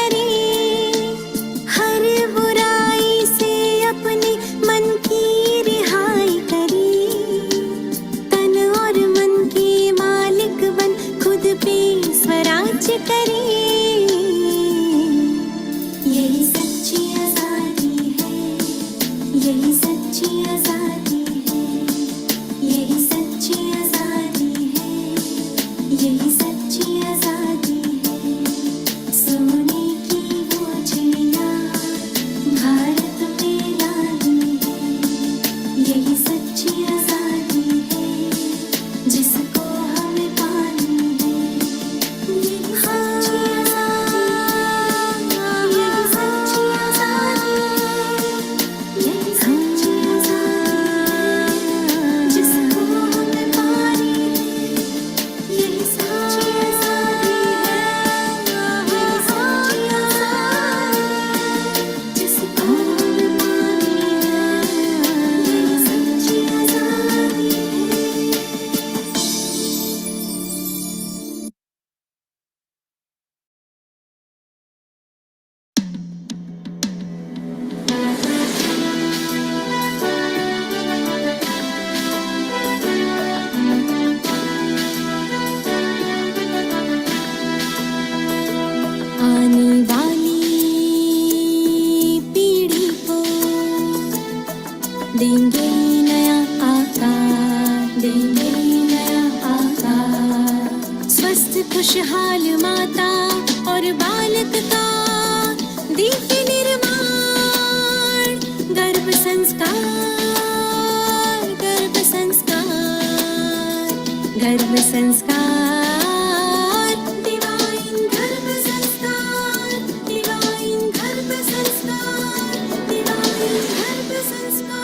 करे, हर बुराई से अपने मन की रिहाई करे, तन और मन के मालिक बन खुद पे स्वराज करे। यही सच्ची आजादी है, यही सच्ची आजादी है, यही सच्ची आजादी है, यही सच्ची आजादी है। सोने की वो चिड़िया भारत में लादी है, यही सच्ची आजादी है जिसको हमें पानी है। यही सच्ची आजादी, यही सच्ची आजादी, यही सच्ची आजादी जिसको हमें पानी है। यही सच्ची आजादी है, यही सच्ची आजादी जिसको हमें पानी है। यही सच्ची आजादी है। आने वाली पीढ़ी को देंगे नया आकार, देंगे नया आकार। स्वस्थ खुशहाल माता और बालक का दिव्य निर्माण, गर्भ संस्कार, गर्भ संस्कार, गर्भ संस्कार, डिवाइन गर्भ संस्कार, डिवाइन गर्भ संस्कार, डिवाइन गर्भ संस्कार।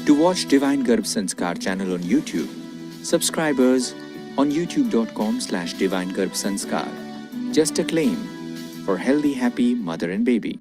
To watch Divine Garb Sanskar channel on YouTube, subscribers on youtube.com/Divine Garb Sanskar. Just a claim for healthy, happy mother and baby.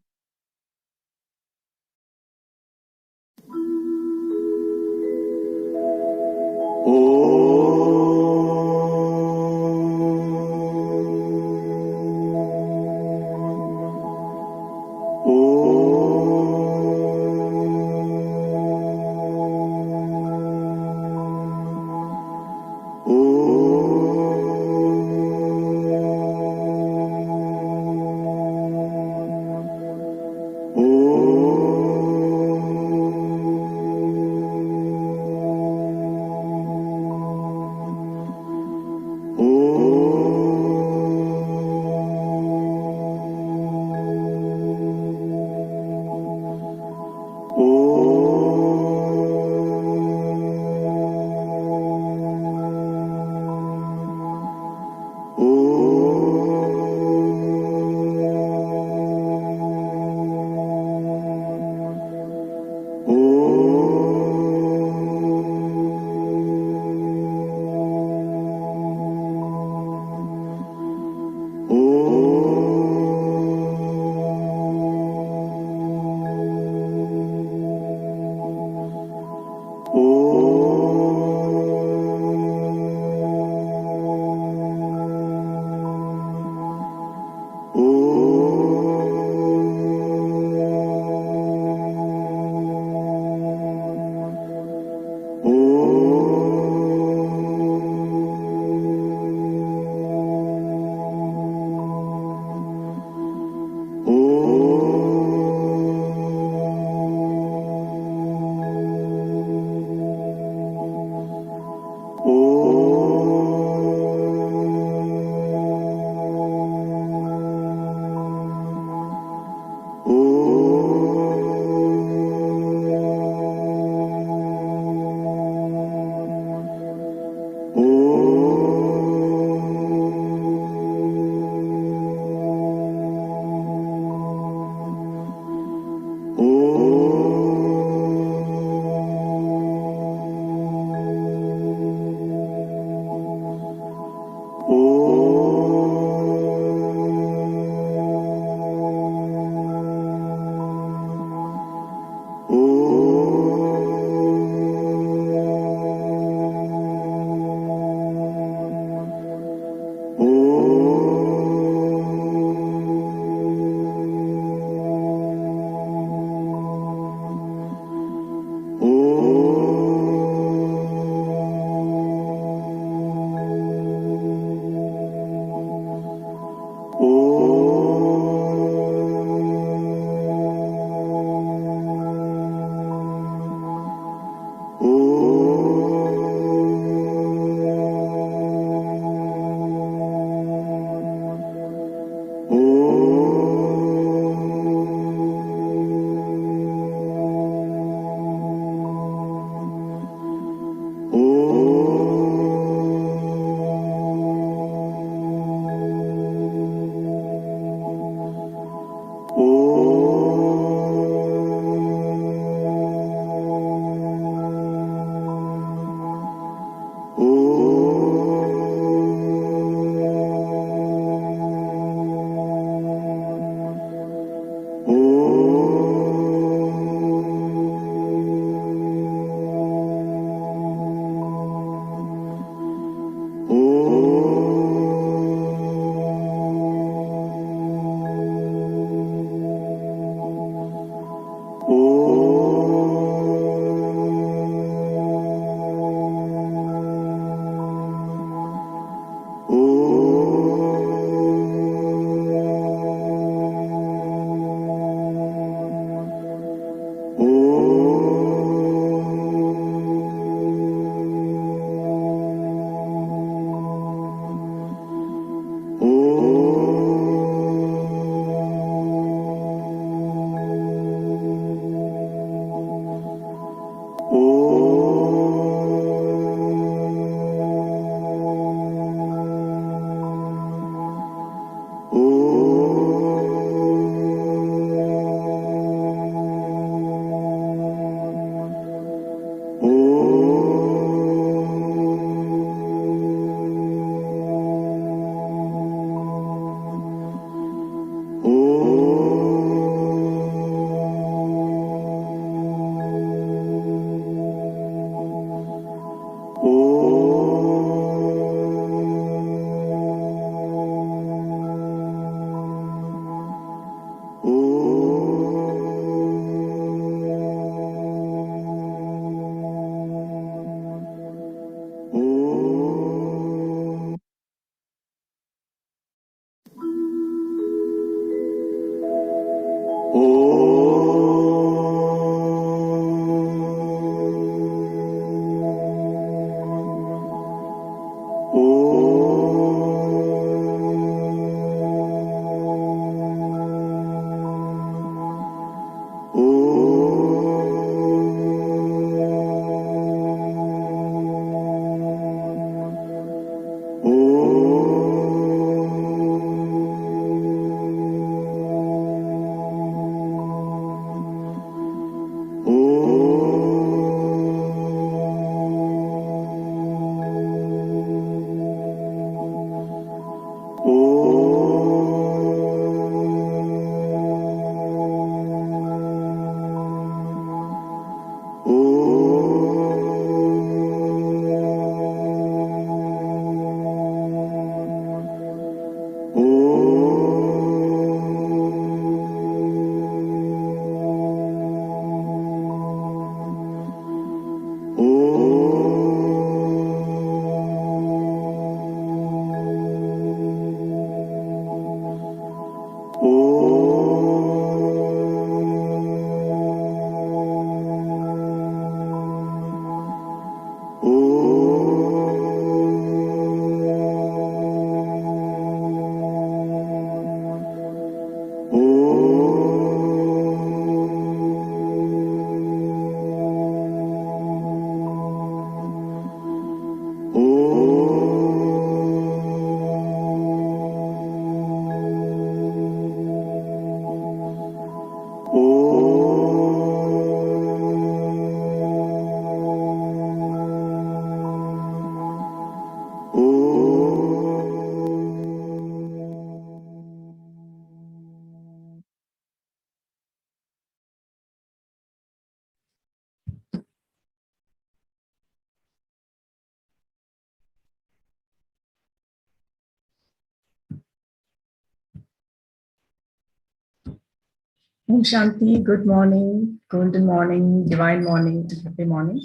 Om Shanti, good morning, golden morning, divine morning, and happy morning.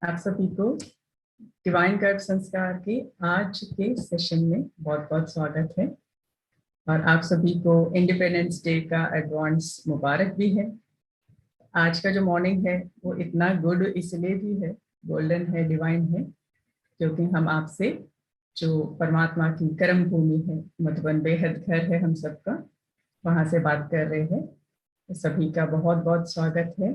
आप सभी को divine गर्भ संस्कार के आज के session में बहुत बहुत स्वागत है और आप सभी को इंडिपेंडेंस डे का एडवांस मुबारक भी है। आज का जो मॉर्निंग है वो इतना गुड इसलिए भी है, गोल्डन है, डिवाइन है, क्योंकि हम आपसे जो परमात्मा की कर्म भूमि है, मधुबन बेहद घर है हम सबका, वहाँ से बात कर रहे हैं। तो सभी का बहुत बहुत स्वागत है,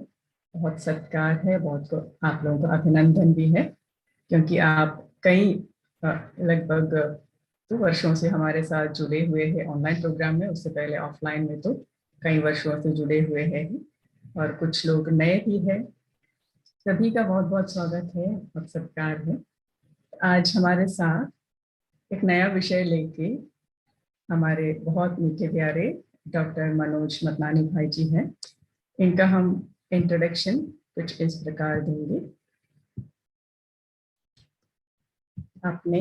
बहुत सत्कार है, बहुत आप लोगों का अभिनंदन भी है, क्योंकि आप कई लगभग 2 वर्षों से हमारे साथ जुड़े हुए हैं ऑनलाइन प्रोग्राम में। उससे पहले ऑफलाइन में तो कई वर्षों से जुड़े हुए हैं और कुछ लोग नए भी हैं। सभी का बहुत बहुत स्वागत है और सत्कार है। आज हमारे साथ एक नया विषय लेके हमारे बहुत मीठे प्यारे डॉक्टर मनोज मतनानी भाई जी हैं। इनका हम इंट्रोडक्शन कुछ इस प्रकार देंगे। आपने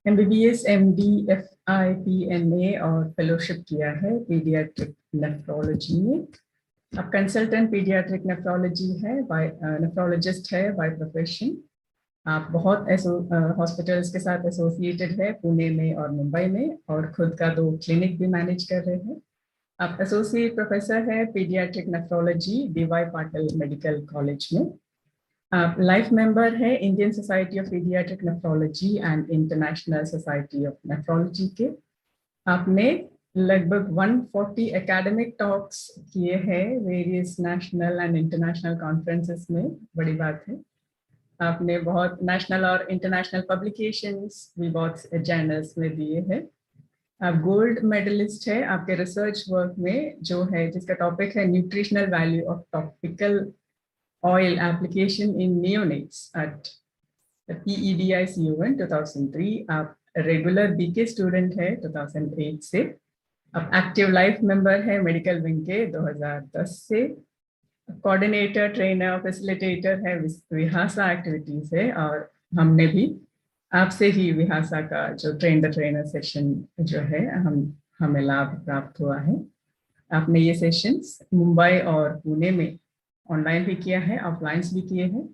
MBBS, MD, FI, PNA और फेलोशिप किया है पीडियाट्रिक नेफ्रोलॉजी में अब कंसल्टेंट पीडियाट्रिक नेफ्रोलॉजी है, बाय नेफ्रोलॉजिस्ट है बाय प्रोफेशन। आप बहुत हॉस्पिटल्स के साथ एसोसिएटेड है पुणे में और मुंबई में, और खुद का 2 क्लिनिक भी मैनेज कर रहे हैं। आप एसोसिएट प्रोफेसर है paediatric nephrology DY Patil medical college में। आप लाइफ मेंबर है Indian society of paediatric nephrology and international society of nephrology के। आपने लगभग 140 एकेडमिक टॉक्स किए हैं various national and international conferences में, बड़ी बात है। आपने बहुत नेशनल और इंटरनेशनल पब्लिकेशंस भी बहुत जर्नल्स में दिए हैं। आप गोल्ड मेडलिस्ट है आपके रिसर्च वर्क में, जो है जिसका टॉपिक है nutritional value of topical oil application in neonates at PEDICUN 2003। आप रेगुलर बीके स्टूडेंट है 2008 से। आप एक्टिव लाइफ मेंबर है मेडिकल विंग के 2010 से। कोऑर्डिनेटर ट्रेनर फैसिलिटेटर है विहासा एक्टिविटीज है, और हमने भी आपसे ही विहासा का जो ट्रेन द ट्रेनर सेशन जो है हमें लाभ प्राप्त हुआ है। आपने ये सेशंस मुंबई और पुणे में ऑनलाइन भी किया है, ऑफलाइन भी किए हैं।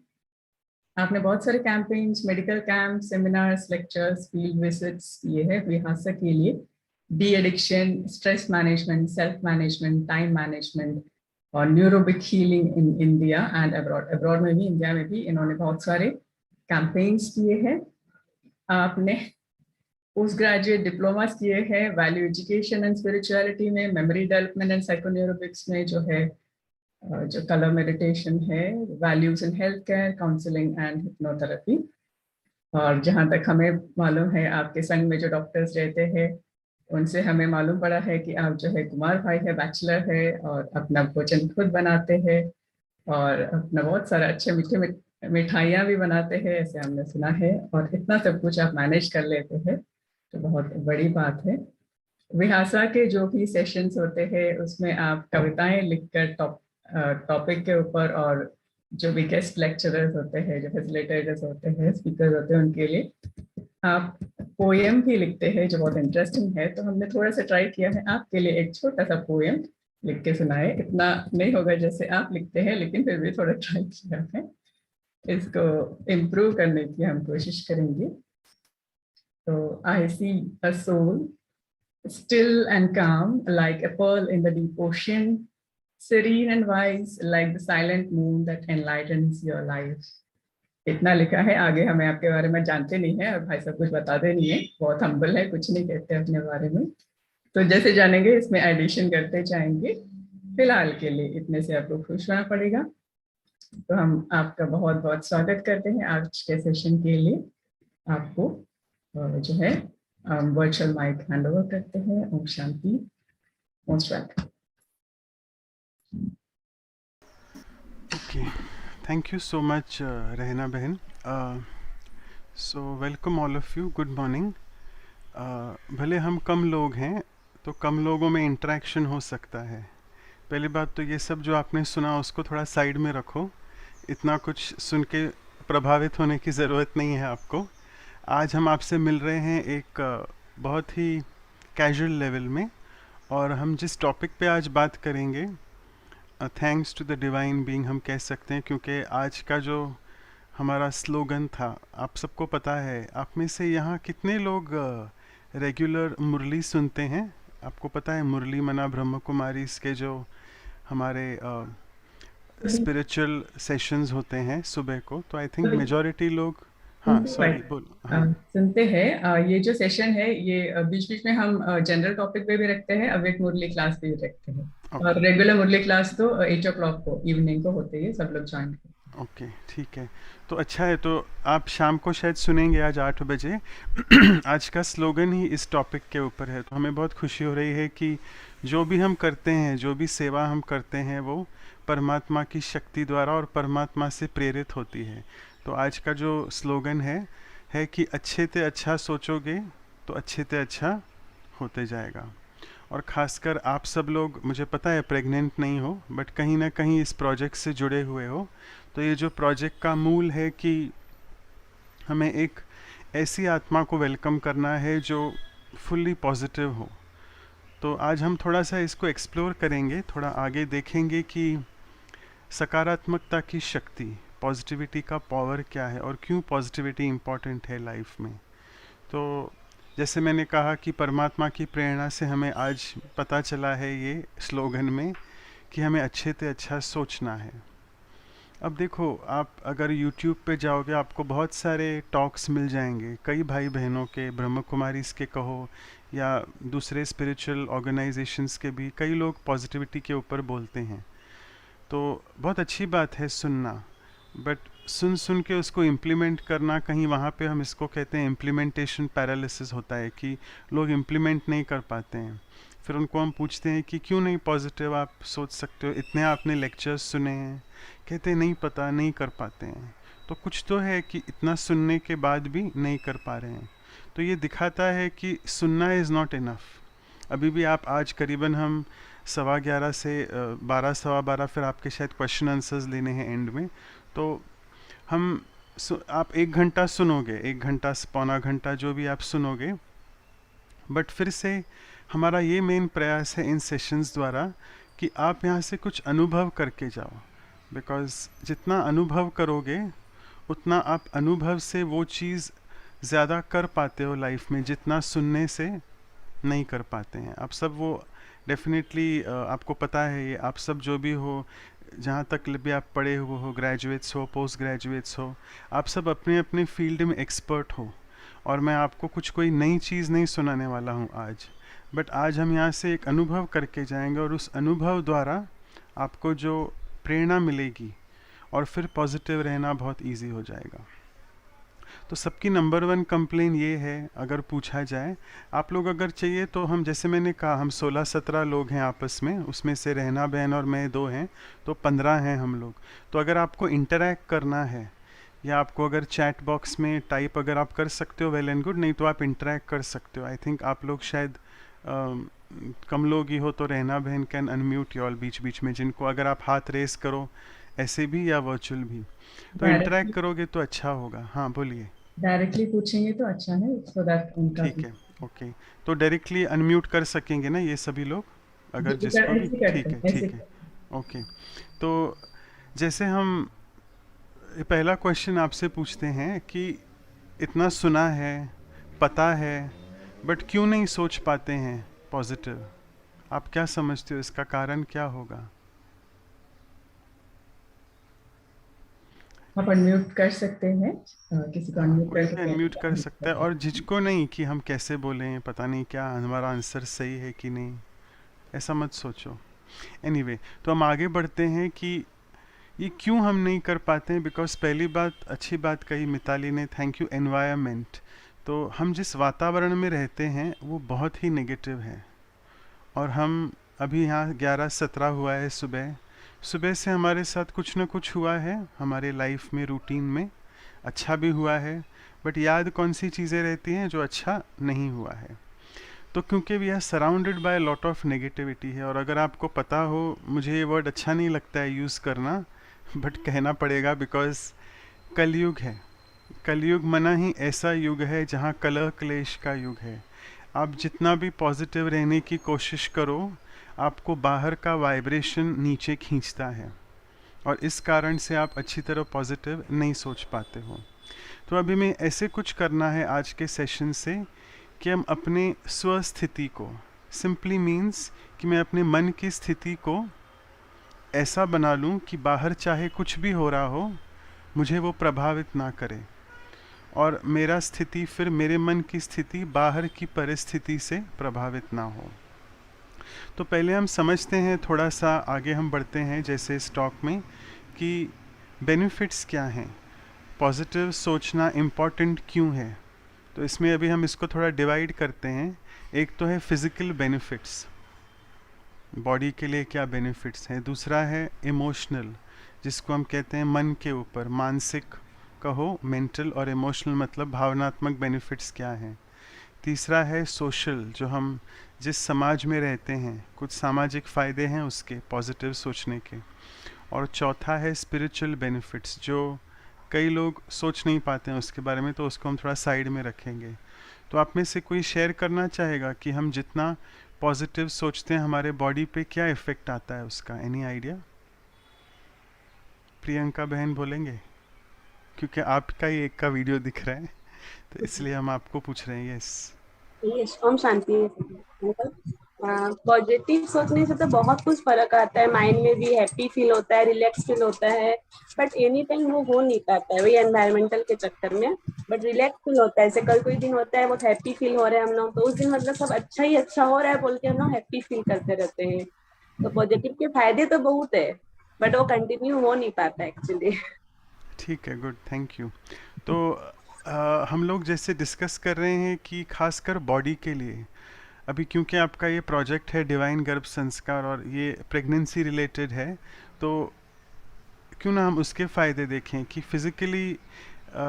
आपने बहुत सारे campaigns, medical camp, seminars, lectures, field visits किए हैं विहासा के लिए। De addiction, stress management, self management, time management और neurobic healing in India and abroad. Abroad में भी, इंडिया में भी इन्होंने बहुत सारे कैंपेन्स किए हैं। आपने पोस्ट ग्रेजुएट डिप्लोमास किए हैं वैल्यू एजुकेशन एंड स्पिरिचुअलिटी में, मेमोरी डेवलपमेंट एंड साइकोन्यूरोबिक्स में जो है जो कलर मेडिटेशन है, values in health care, counselling and hypnotherapy. और जहाँ तक हमें मालूम है आपके संग में जो डॉक्टर्स रहते हैं उनसे हमें मालूम पड़ा है कि आप जो है कुमार भाई है, बैचलर है और अपना भोजन खुद बनाते हैं और अपना बहुत सारा अच्छे मीठे मिठाइयाँ भी बनाते हैं, ऐसे हमने सुना है। और इतना सब कुछ आप मैनेज कर लेते हैं तो बहुत बड़ी बात है। विहासा के जो भी सेशंस होते हैं उसमें आप कविताएं लिखकर टॉपिक के ऊपर, और जो भी गेस्ट लेक्चरर्स होते हैं, जो फैसिलिटेटर्स होते हैं, स्पीकर होते हैं, उनके लिए आप पोएम भी लिखते हैं जो बहुत इंटरेस्टिंग है। तो हमने थोड़ा सा ट्राई किया है आपके लिए एक छोटा सा पोएम लिख के सुनाए। इतना नहीं होगा जैसे आप लिखते हैं, लेकिन फिर भी थोड़ा ट्राई किया है, इसको इम्प्रूव करने की हम कोशिश करेंगे। तो I see a soul still and calm like a pearl in the deep ocean, serene and wise like the silent moon that enlightens your life। इतना लिखा है। आगे हमें आपके बारे में जानते नहीं है और भाई सब कुछ बताते नहीं है, बहुत हम्बल है, कुछ नहीं कहते अपने बारे में। तो जैसे जानेंगे इसमें एडिशन करते जाएंगे। फिलहाल के लिए इतने से आपको खुश होना पड़ेगा। तो हम आपका बहुत बहुत स्वागत करते हैं आज के सेशन के लिए। आपको जो है वर्चुअल माइक हैंड ओवर करते हैं। ओम शांति, most welcome. Okay, thank you so much, Rehna Behan. So welcome all of you. Good morning. भले हम कम लोग हैं तो कम लोगों में इंटरेक्शन हो सकता है। पहली बात तो ये सब जो आपने सुना उसको थोड़ा साइड में रखो, इतना कुछ सुन के प्रभावित होने की ज़रूरत नहीं है आपको। आज हम आपसे मिल रहे हैं एक बहुत ही कैजुअल लेवल में, और हम जिस टॉपिक पे आज बात करेंगे thanks to the divine being हम कह सकते हैं, क्योंकि आज का जो हमारा स्लोगन था आप सबको पता है। आप में से यहाँ कितने लोग रेगुलर मुरली सुनते हैं? आपको पता है मुरली मना ब्रह्म कुमारी इसके जो हमारे स्पिरिचुअल सेशंस होते हैं सुबह को, तो आई थिंक मेजॉरिटी लोग हाँ सॉरी बोल सुनते हैं। ये जो सेशन है ये बीच बीच में हम जनरल टॉपिक पे भी रखते हैं, अब एक मुरली क्लास भी रखते हैं। और रेगुलर मुरली क्लास तो 8 o'clock को इवनिंग को होते हैं, सब लोग ज्वाइन करते हैं। ओके ठीक है, तो अच्छा है। तो आप शाम को शायद सुनेंगे आज 8 बजे। आज का स्लोगन ही इस टॉपिक के ऊपर है, तो हमें बहुत खुशी हो रही है कि जो भी हम करते हैं, जो भी सेवा हम करते हैं वो परमात्मा की शक्ति द्वारा और परमात्मा से प्रेरित होती है। तो आज का जो स्लोगन है कि अच्छे से अच्छा सोचोगे तो अच्छे से अच्छा होते जाएगा। और ख़ासकर आप सब लोग, मुझे पता है प्रेग्नेंट नहीं हो, बट कहीं ना कहीं इस प्रोजेक्ट से जुड़े हुए हो। तो ये जो प्रोजेक्ट का मूल है कि हमें एक ऐसी आत्मा को वेलकम करना है जो फुल्ली पॉजिटिव हो। तो आज हम थोड़ा सा इसको एक्सप्लोर करेंगे, थोड़ा आगे देखेंगे कि सकारात्मकता की शक्ति, पॉजिटिविटी का पावर क्या है और क्यों पॉजिटिविटी इम्पॉर्टेंट है लाइफ में। तो जैसे मैंने कहा कि परमात्मा की प्रेरणा से हमें आज पता चला है ये स्लोगन में कि हमें अच्छे से अच्छा सोचना है। अब देखो, आप अगर YouTube पे जाओगे आपको बहुत सारे टॉक्स मिल जाएंगे, कई भाई बहनों के, ब्रह्म कुमारीज के कहो या दूसरे स्पिरिचुअल ऑर्गेनाइजेशंस के भी, कई लोग पॉजिटिविटी के ऊपर बोलते हैं। तो बहुत अच्छी बात है सुनना, बट सुन सुन के उसको इम्प्लीमेंट करना, कहीं वहाँ पे हम इसको कहते हैं इम्प्लीमेंटेशन पैरालिसिस होता है कि लोग इम्प्लीमेंट नहीं कर पाते हैं। फिर उनको हम पूछते हैं कि क्यों नहीं पॉजिटिव आप सोच सकते हो, इतने आपने लेक्चर्स सुने हैं, कहते हैं नहीं पता, नहीं कर पाते हैं। तो कुछ तो है कि इतना सुनने के बाद भी नहीं कर पा रहे हैं। तो ये दिखाता है कि सुनना इज़ नॉट इनफ। अभी भी आप आज करीबन हम 11:15 से 12 सवा 12, फिर आपके शायद क्वेश्चन आंसर्स लेने हैं एंड में। तो हम आप 1 घंटा सुनोगे, 1 घंटा पौना घंटा जो भी आप सुनोगे, बट फिर से हमारा ये मेन प्रयास है इन सेशंस द्वारा कि आप यहाँ से कुछ अनुभव करके जाओ। बिकॉज़ जितना अनुभव करोगे उतना आप अनुभव से वो चीज़ ज़्यादा कर पाते हो लाइफ में, जितना सुनने से नहीं कर पाते हैं। आप सब वो डेफिनेटली आपको पता है, ये आप सब जो भी हो, जहाँ तक भी आप पढ़े हुए हो, ग्रेजुएट्स हो, पोस्ट ग्रेजुएट्स हो, आप सब अपने अपने फील्ड में एक्सपर्ट हो। और मैं आपको कुछ कोई नई चीज़ नहीं सुनाने वाला हूँ आज, बट आज हम यहाँ से एक अनुभव करके जाएंगे और उस अनुभव द्वारा आपको जो प्रेरणा मिलेगी और फिर पॉजिटिव रहना बहुत इजी हो जाएगा। तो सबकी नंबर 1 कंप्लेन ये है, अगर पूछा जाए, आप लोग अगर चाहिए तो हम, जैसे मैंने कहा, हम 16-17 लोग हैं आपस में, उसमें से रहना बहन और मैं 2 हैं, तो 15 हैं हम लोग। तो अगर आपको इंटरैक्ट करना है या आपको अगर चैट बॉक्स में टाइप अगर आप कर सकते हो, वेल एंड गुड, नहीं तो आप इंटरैक्ट कर सकते हो। आई थिंक आप लोग शायद कम लोग ही हो, तो रहना बहन कैन अनम्यूट यू ऑल बीच बीच में, जिनको अगर आप हाथ रेस करो ऐसे भी या वर्चुअल भी, तो इंटरैक्ट करोगे तो अच्छा होगा। हाँ बोलिए। डायरेक्टली पूछेंगे तो अच्छा है, सो दैट उनका ठीक है, ओके। तो डायरेक्टली अनम्यूट कर सकेंगे ना ये सभी लोग, अगर जिसको भी? ठीक है, ओके। तो जैसे हम पहला क्वेश्चन आपसे पूछते हैं कि इतना सुना है, पता है, बट क्यों नहीं सोच पाते हैं पॉजिटिव? आप क्या समझते हो, इसका कारण क्या होगा? आप अनम्यूट कर सकते हैं, किसी को अनम्यूट कोई भी करके अनम्यूट कर सकता है, और झिझको नहीं कि हम कैसे बोलें, पता नहीं क्या हमारा आंसर सही है कि नहीं, ऐसा मत सोचो। एनीवे, तो हम आगे बढ़ते हैं कि ये क्यों हम नहीं कर पाते हैं। बिकॉज पहली बात, अच्छी बात कही मिताली ने, थैंक यू, एनवायरनमेंट। तो हम जिस वातावरण में रहते हैं वो बहुत ही नेगेटिव है, और हम अभी यहाँ 11:17 हुआ है, सुबह से हमारे साथ कुछ ना कुछ हुआ है हमारे लाइफ में, रूटीन में, अच्छा भी हुआ है, बट याद कौन सी चीज़ें रहती हैं जो अच्छा नहीं हुआ है। तो क्योंकि we are surrounded by lot of negativity है, और अगर आपको पता हो, मुझे ये वर्ड अच्छा नहीं लगता है यूज़ करना, बट कहना पड़ेगा बिकॉज कलयुग है। कलयुग मना ही ऐसा युग है जहाँ कलह क्लेश का युग है। आप जितना भी पॉजिटिव रहने की कोशिश करो, आपको बाहर का वाइब्रेशन नीचे खींचता है, और इस कारण से आप अच्छी तरह पॉजिटिव नहीं सोच पाते हो। तो अभी मैं ऐसे कुछ करना है आज के सेशन से कि हम अपने स्वस्थिति को, सिंपली मीन्स कि मैं अपने मन की स्थिति को ऐसा बना लूं कि बाहर चाहे कुछ भी हो रहा हो, मुझे वो प्रभावित ना करे, और मेरा स्थिति, फिर मेरे मन की स्थिति बाहर की परिस्थिति से प्रभावित ना हो। तो पहले हम समझते हैं, थोड़ा सा आगे हम बढ़ते हैं, जैसे स्टॉक में, कि बेनिफिट्स क्या हैं, पॉजिटिव सोचना इम्पॉर्टेंट क्यों है। तो इसमें अभी हम इसको थोड़ा डिवाइड करते हैं। एक तो है फिज़िकल बेनिफिट्स, बॉडी के लिए क्या बेनिफिट्स हैं। दूसरा है इमोशनल, जिसको हम कहते हैं मन के ऊपर, मानसिक कहो, मेंटल और इमोशनल मतलब भावनात्मक बेनिफिट्स क्या हैं। तीसरा है सोशल, जो हम जिस समाज में रहते हैं, कुछ सामाजिक फ़ायदे हैं उसके पॉजिटिव सोचने के। और चौथा है स्पिरिचुअल बेनिफिट्स, जो कई लोग सोच नहीं पाते हैं उसके बारे में, तो उसको हम थोड़ा साइड में रखेंगे। तो आप में से कोई शेयर करना चाहेगा कि हम जितना पॉजिटिव सोचते हैं हमारे बॉडी पे क्या इफ़ेक्ट आता है उसका, एनी आइडिया? प्रियंका बहन बोलेंगे, क्योंकि आपका ही एक का वीडियो दिख रहा है तो इसलिए हम आपको पूछ रहे हैं। Yes. Yes, Om Shanti uncle. Positive सोचने से तो बहुत कुछ फर्क आता है, माइंड में भी हैप्पी फील होता है, रिलैक्स फील होता है, बट एनी टाइम वो हो नहीं पाता है वही एनवायरमेंटल के चक्कर में। बट रिलैक्स फील होता है, जैसे कल कोई दिन होता है बहुत हैप्पी फील हो रहा है हम लोग, तो उस दिन मतलब सब अच्छा ही अच्छा हो रहा है बोल के हम लोग हैप्पी फील करते रहते हैं। तो पॉजिटिव के फायदे तो बहुत है, बट वो कंटिन्यू हो नहीं पाता एक्चुअली। ठीक है, गुड, थैंक यू। तो हम लोग जैसे डिस्कस कर रहे हैं कि खासकर बॉडी के लिए अभी, क्योंकि आपका ये प्रोजेक्ट है डिवाइन गर्भ संस्कार और ये प्रेगनेंसी रिलेटेड है, तो क्यों ना हम उसके फ़ायदे देखें कि physically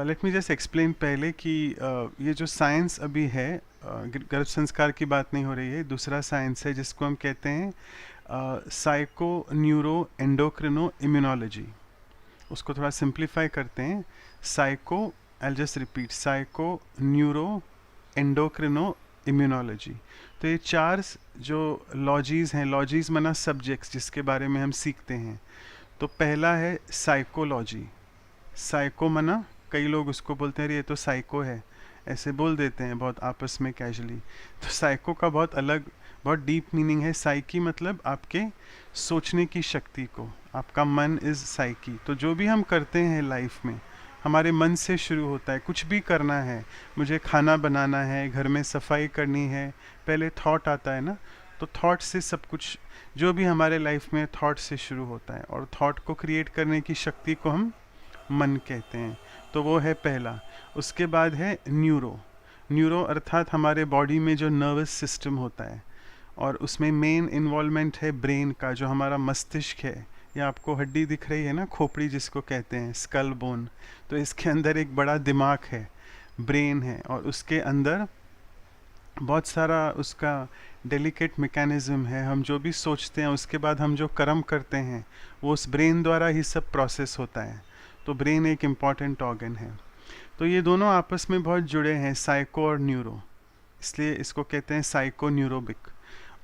let me just explain पहले कि ये जो साइंस अभी है, गर्भ संस्कार की बात नहीं हो रही है, दूसरा साइंस है जिसको हम कहते हैं साइको न्यूरो एंडोक्रिनो इम्यूनोलॉजी। उसको थोड़ा सिंप्लीफाई करते हैं, psycho, I just repeat, psycho neuro endocrino immunology. तो ये चार जो लॉजीज़ हैं, लॉजीज़ माना सब्जेक्ट्स जिसके बारे में हम सीखते हैं। तो पहला है साइकोलॉजी। साइको माना, कई लोग उसको बोलते हैं ये तो साइको है, ऐसे बोल देते हैं बहुत आपस में कैजुअली। तो साइको का बहुत अलग, बहुत डीप मीनिंग है। साइकी मतलब आपके सोचने की शक्ति को, आपका मन इज़ साइकी। तो जो भी हम करते हैं लाइफ में हमारे मन से शुरू होता है। कुछ भी करना है, मुझे खाना बनाना है, घर में सफाई करनी है, पहले थॉट आता है ना, तो थॉट से सब कुछ, जो भी हमारे लाइफ में थॉट से शुरू होता है, और थॉट को क्रिएट करने की शक्ति को हम मन कहते हैं। तो वो है पहला। उसके बाद है न्यूरो। न्यूरो अर्थात हमारे बॉडी में जो नर्वस सिस्टम होता है, और उसमें मेन इन्वॉल्वमेंट है ब्रेन का, जो हमारा मस्तिष्क है। या आपको हड्डी दिख रही है ना, खोपड़ी जिसको कहते हैं, स्कल बोन, तो इसके अंदर एक बड़ा दिमाग है, ब्रेन है, और उसके अंदर बहुत सारा उसका डेलिकेट मैकेनिज्म है। हम जो भी सोचते हैं उसके बाद हम जो कर्म करते हैं वो उस ब्रेन द्वारा ही सब प्रोसेस होता है। तो ब्रेन एक इम्पॉर्टेंट ऑर्गन है। तो ये दोनों आपस में बहुत जुड़े हैं, साइको और न्यूरो, इसलिए इसको कहते हैं साइको न्यूरोबिक।